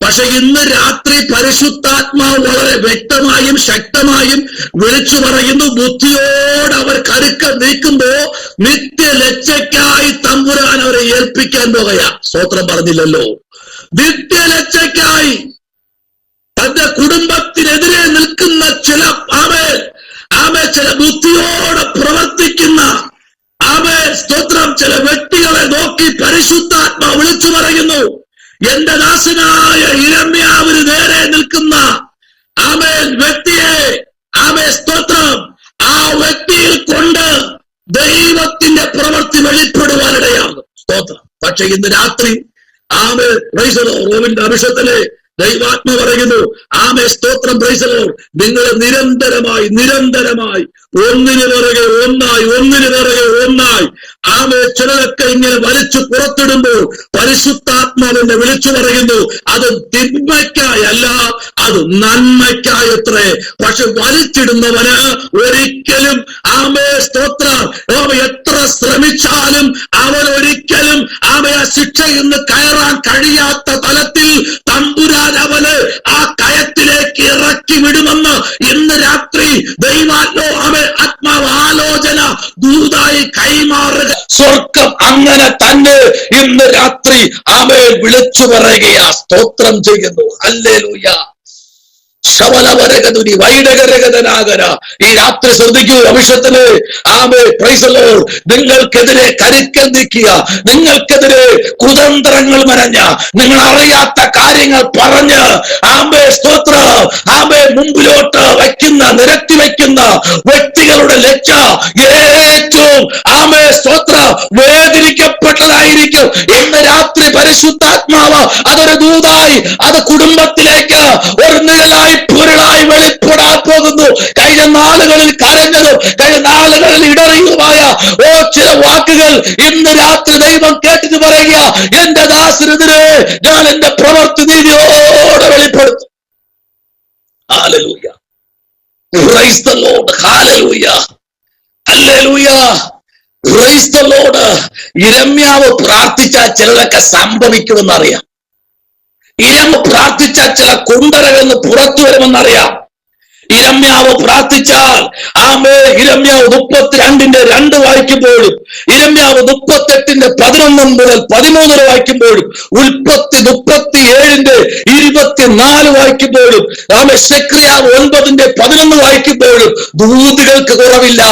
S1: പക്ഷെ ഇന്ന് രാത്രി പരിശുദ്ധാത്മാവ് വളരെ വ്യക്തമായും ശക്തമായും വിളിച്ചു പറയുന്നു, ബുദ്ധിയോട് അവർ കരുക്കൾ നീക്കുമ്പോ നിത്യലജ്ജയ്ക്കായി തമ്പുരാൻ അവരെ ഏൽപ്പിക്കാൻ പോകുകയാ. സ്തോത്രം പറഞ്ഞില്ലല്ലോ. നിത്യലജ്ജയ്ക്കായി തന്റെ കുടുംബത്തിനെതിരെ നിൽക്കുന്ന ചില ചില ബുദ്ധിയോടെ പ്രവർത്തിക്കുന്ന സ്തോത്രം ചില വ്യക്തികളെ നോക്കി പരിശുദ്ധാത്മാവ് വിളിച്ചു പറയുന്നു, എന്റെ ദാസനായ യിരെമ്യാവിന് നേരെ നിൽക്കുന്ന വ്യക്തിയെ സ്തോത്രം ആ വ്യക്തിയിൽ കൊണ്ട് ദൈവത്തിന്റെ പ്രവൃത്തി വെളിപ്പെടുവാനിടയാകും. സ്തോത്രം. പക്ഷെ ഇന്ന് രാത്രി റോബിന്റെ അഭിഷേകത്തിലെ ദൈവാത്മ പറയുന്നു, സ്തോത്രം പ്രൈസ് ദി ലോർഡ്. നിങ്ങൾ നിരന്തരമായി ഒന്നിനു പിറകെ ഒന്നായി ചിലരൊക്കെ ഇങ്ങനെ വലിച്ചു പുറത്തിടുമ്പോൾ പരിശുദ്ധാത്മാവിനെ വിളിച്ചു പറയുന്നു, അത് തിന്മയ്ക്കായല്ല, അത് നന്മയ്ക്കായത്രേ. പക്ഷെ വലിച്ചിടുന്നവന് ഒരിക്കലും സ്തോത്രം എത്ര ശ്രമിച്ചാലും അവൻ ഒരിക്കലും ആ ശിക്ഷയിൽ നിന്ന് കയറാൻ കഴിയാത്ത തലത്തിൽ തമ്പുരാൻ അവന് ആ കയത്തിലേക്ക് ഇറക്കി വിടുമെന്ന് ഇന്ന് രാത്രി ആത്മാവ് ആലോചന ദൂതായി കൈമാറുക. സ്വർഗം അങ്ങനെ തന്നെ ഇന്ന് രാത്രി വിളിച്ചു പറയുകയാ. സ്തോത്രം ചെയ്യുന്നു. ഹല്ലേലൂയ. ശബലവരകതുനി വൈഡകരകതനാകര. ഈ രാത്രി ശ്രദ്ധിക്കൂ അഭിഷേകത്തിലെ പ്രൈസ് ദി ലോർഡ്. നിങ്ങൾക്കെതിരെ കരുക്കൾ നീക്കിയ, നിങ്ങൾക്കെതിരെ കുതന്ത്രങ്ങൾ മെനഞ്ഞ, നിങ്ങൾ അറിയാത്ത കാര്യങ്ങൾ പറഞ്ഞ് സ്തോത്രം മുമ്പിലോട്ട് നിരത്തി വയ്ക്കുന്ന വ്യക്തികളുടെ ലജ്ജ ഏറ്റവും സ്തോത്ര വേദനിക്കപ്പെട്ടതായിരിക്കും. ഇന്ന് രാത്രി പരിശുദ്ധാത്മാവ് അതൊരു ദൂതായി അത് കുടുംബത്തിലേക്ക് ഒരു നിഴലായി പൊരുളായി വെളിപ്പെടാൻ പോകുന്നു. കഴിഞ്ഞ നാളുകളിൽ കരഞ്ഞതും കഴിഞ്ഞ നാളുകളിൽ ഇടറിയുമായ ചില വാക്കുകൾ ഇന്ന് രാത്രി ദൈവം കേട്ടിട്ട് പറയുക, എന്റെ ദാസനെതിരെ ഞാൻ എന്റെ പ്രവൃത്തി നീതിയോടെ വെളിപ്പെടുത്തും. Hallelujah, praise the Lord, hallelujah, hallelujah, praise the Lord. യിരെമ്യാവ് പ്രാർത്ഥിച്ചാൽ ചിലതൊക്കെ സംഭവിക്കുമെന്നറിയാം. യിരെമ്യാവ് പ്രാർത്ഥിച്ചാൽ ചില കുണ്ടറകളിൽ നിന്ന് പുറത്തു വരുമെന്നറിയാം. യിരെമ്യാവ് പ്രാർത്ഥിച്ചാൽ യിരെമ്യാവ് 32:2 വായിക്കുമ്പോഴും യിരെമ്യാവ് 38:11 മുതൽ 13 വായിക്കുമ്പോഴും ഉൽപ്പത്തി 37:24 വായിക്കുമ്പോഴും സെക്രിയാവ് 9:11 വായിക്കുമ്പോഴും ദൂതുകൾക്ക് കുറവില്ല.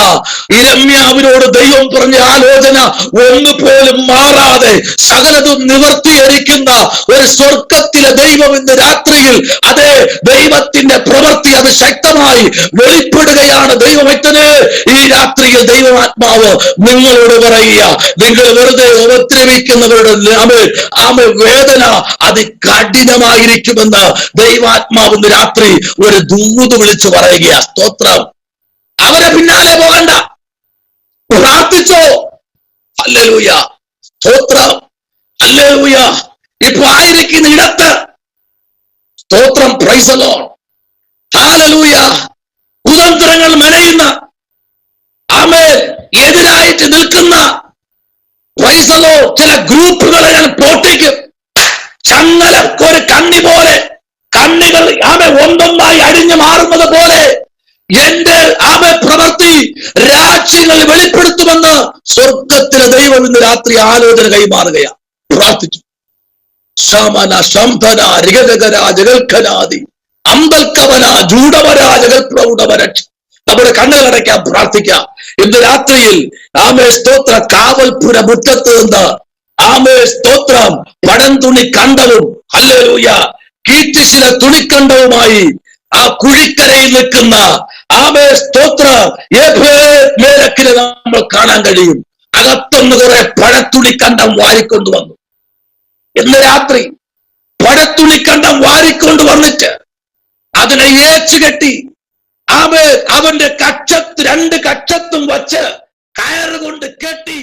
S1: യിരെമ്യാവിനോട് ദൈവം പറഞ്ഞ ആലോചന ഒന്നുപോലും മാറാതെ സകലതും നിവർത്തീകരിക്കുന്ന ഒരു സ്വർഗത്തിലെ ദൈവം ഇന്ന് രാത്രിയിൽ അതേ ദൈവത്തിന്റെ പ്രവൃത്തി അത് ശക്തമായി വെളിപ്പെടുകയാണ്. ദൈവമക്കളെ, ഈ രാത്രിയിൽ ദൈവാത്മാവ് നിങ്ങളോട് പറയുക, നിങ്ങൾ വെറുതെ ഉപദ്രവിക്കുന്നവരുടെ വേദന അത് കഠിനമായിരിക്കുമെന്ന് ദൈവാത്മാവ് ഇന്ന് രാത്രി ഒരു ദൂത് വിളിച്ചു പറയുക. സ്തോത്രം. അവരെ പിന്നാലെ പോകണ്ട, പ്രാർത്ഥിച്ചോ. ഹല്ലേലൂയ, സ്തോത്രം, ഹല്ലേലൂയ. ഇപ്പൊ ആയിരിക്കുന്ന ഇടത്ത് സ്തോത്രം, പ്രൈസ് ദി ലോർഡ്, ഹല്ലേലൂയ. കുതന്ത്രങ്ങൾ മെനയുന്ന എതിരായിട്ട് നിൽക്കുന്ന പ്രൈസ് ദി ലോർഡ് ചില ഗ്രൂപ്പുകളെ ഞാൻ പൊട്ടിക്കും. ചങ്ങല ഒരു കണ്ണി പോലെ കണ്ണികൾ ഒന്നൊന്നായി അടിഞ്ഞു മാറുന്നത് പോലെ എന്റെ പ്രവൃത്തി രാജ്യങ്ങൾ വെളിപ്പെടുത്തുമെന്ന് സ്വർഗത്തിലെ ദൈവം ഇന്ന് രാത്രി ആലോചന കൈമാറുകയാണ്. പ്രാർത്ഥിച്ചു. ശമന ശംഭന രിഗഗര ജഗൽഖനാദി അമ്പൽക്കവന ജൂഡവരാജകൽപ്രൗഢവരക്ഷ. നമ്മുടെ കണ്ണുകളടയ്ക്കാം, പ്രാർത്ഥിക്കാം. ഇന്ന് രാത്രിയിൽ സ്തോത്ര കാവൽപുര മുറ്റത്ത് നിന്ന് സ്തോത്രം പടംതുണി കണ്ടവും ഹല്ലേലൂയ കീറ്റിശില തുണിക്കണ്ടവുമായി ആ കുഴിക്കരയിൽ നിൽക്കുന്ന സ്തോത്ര മേലക്കിനെ നമ്മൾ കാണാൻ കഴിയും. അകത്തുനിന്ന് കുറെ പഴത്തുണിക്കണ്ടം വാരിക്കൊണ്ടുവന്നു. ഇന്ന് രാത്രി പഴത്തുണിക്കണ്ടം വാരിക്കൊണ്ട് വന്നിട്ട് അതിനെ ഏച്ചുകെട്ടി അവന്റെ കക്ഷത്ത് 2 കക്ഷത്തും വച്ച് കയറുകൊണ്ട് കെട്ടി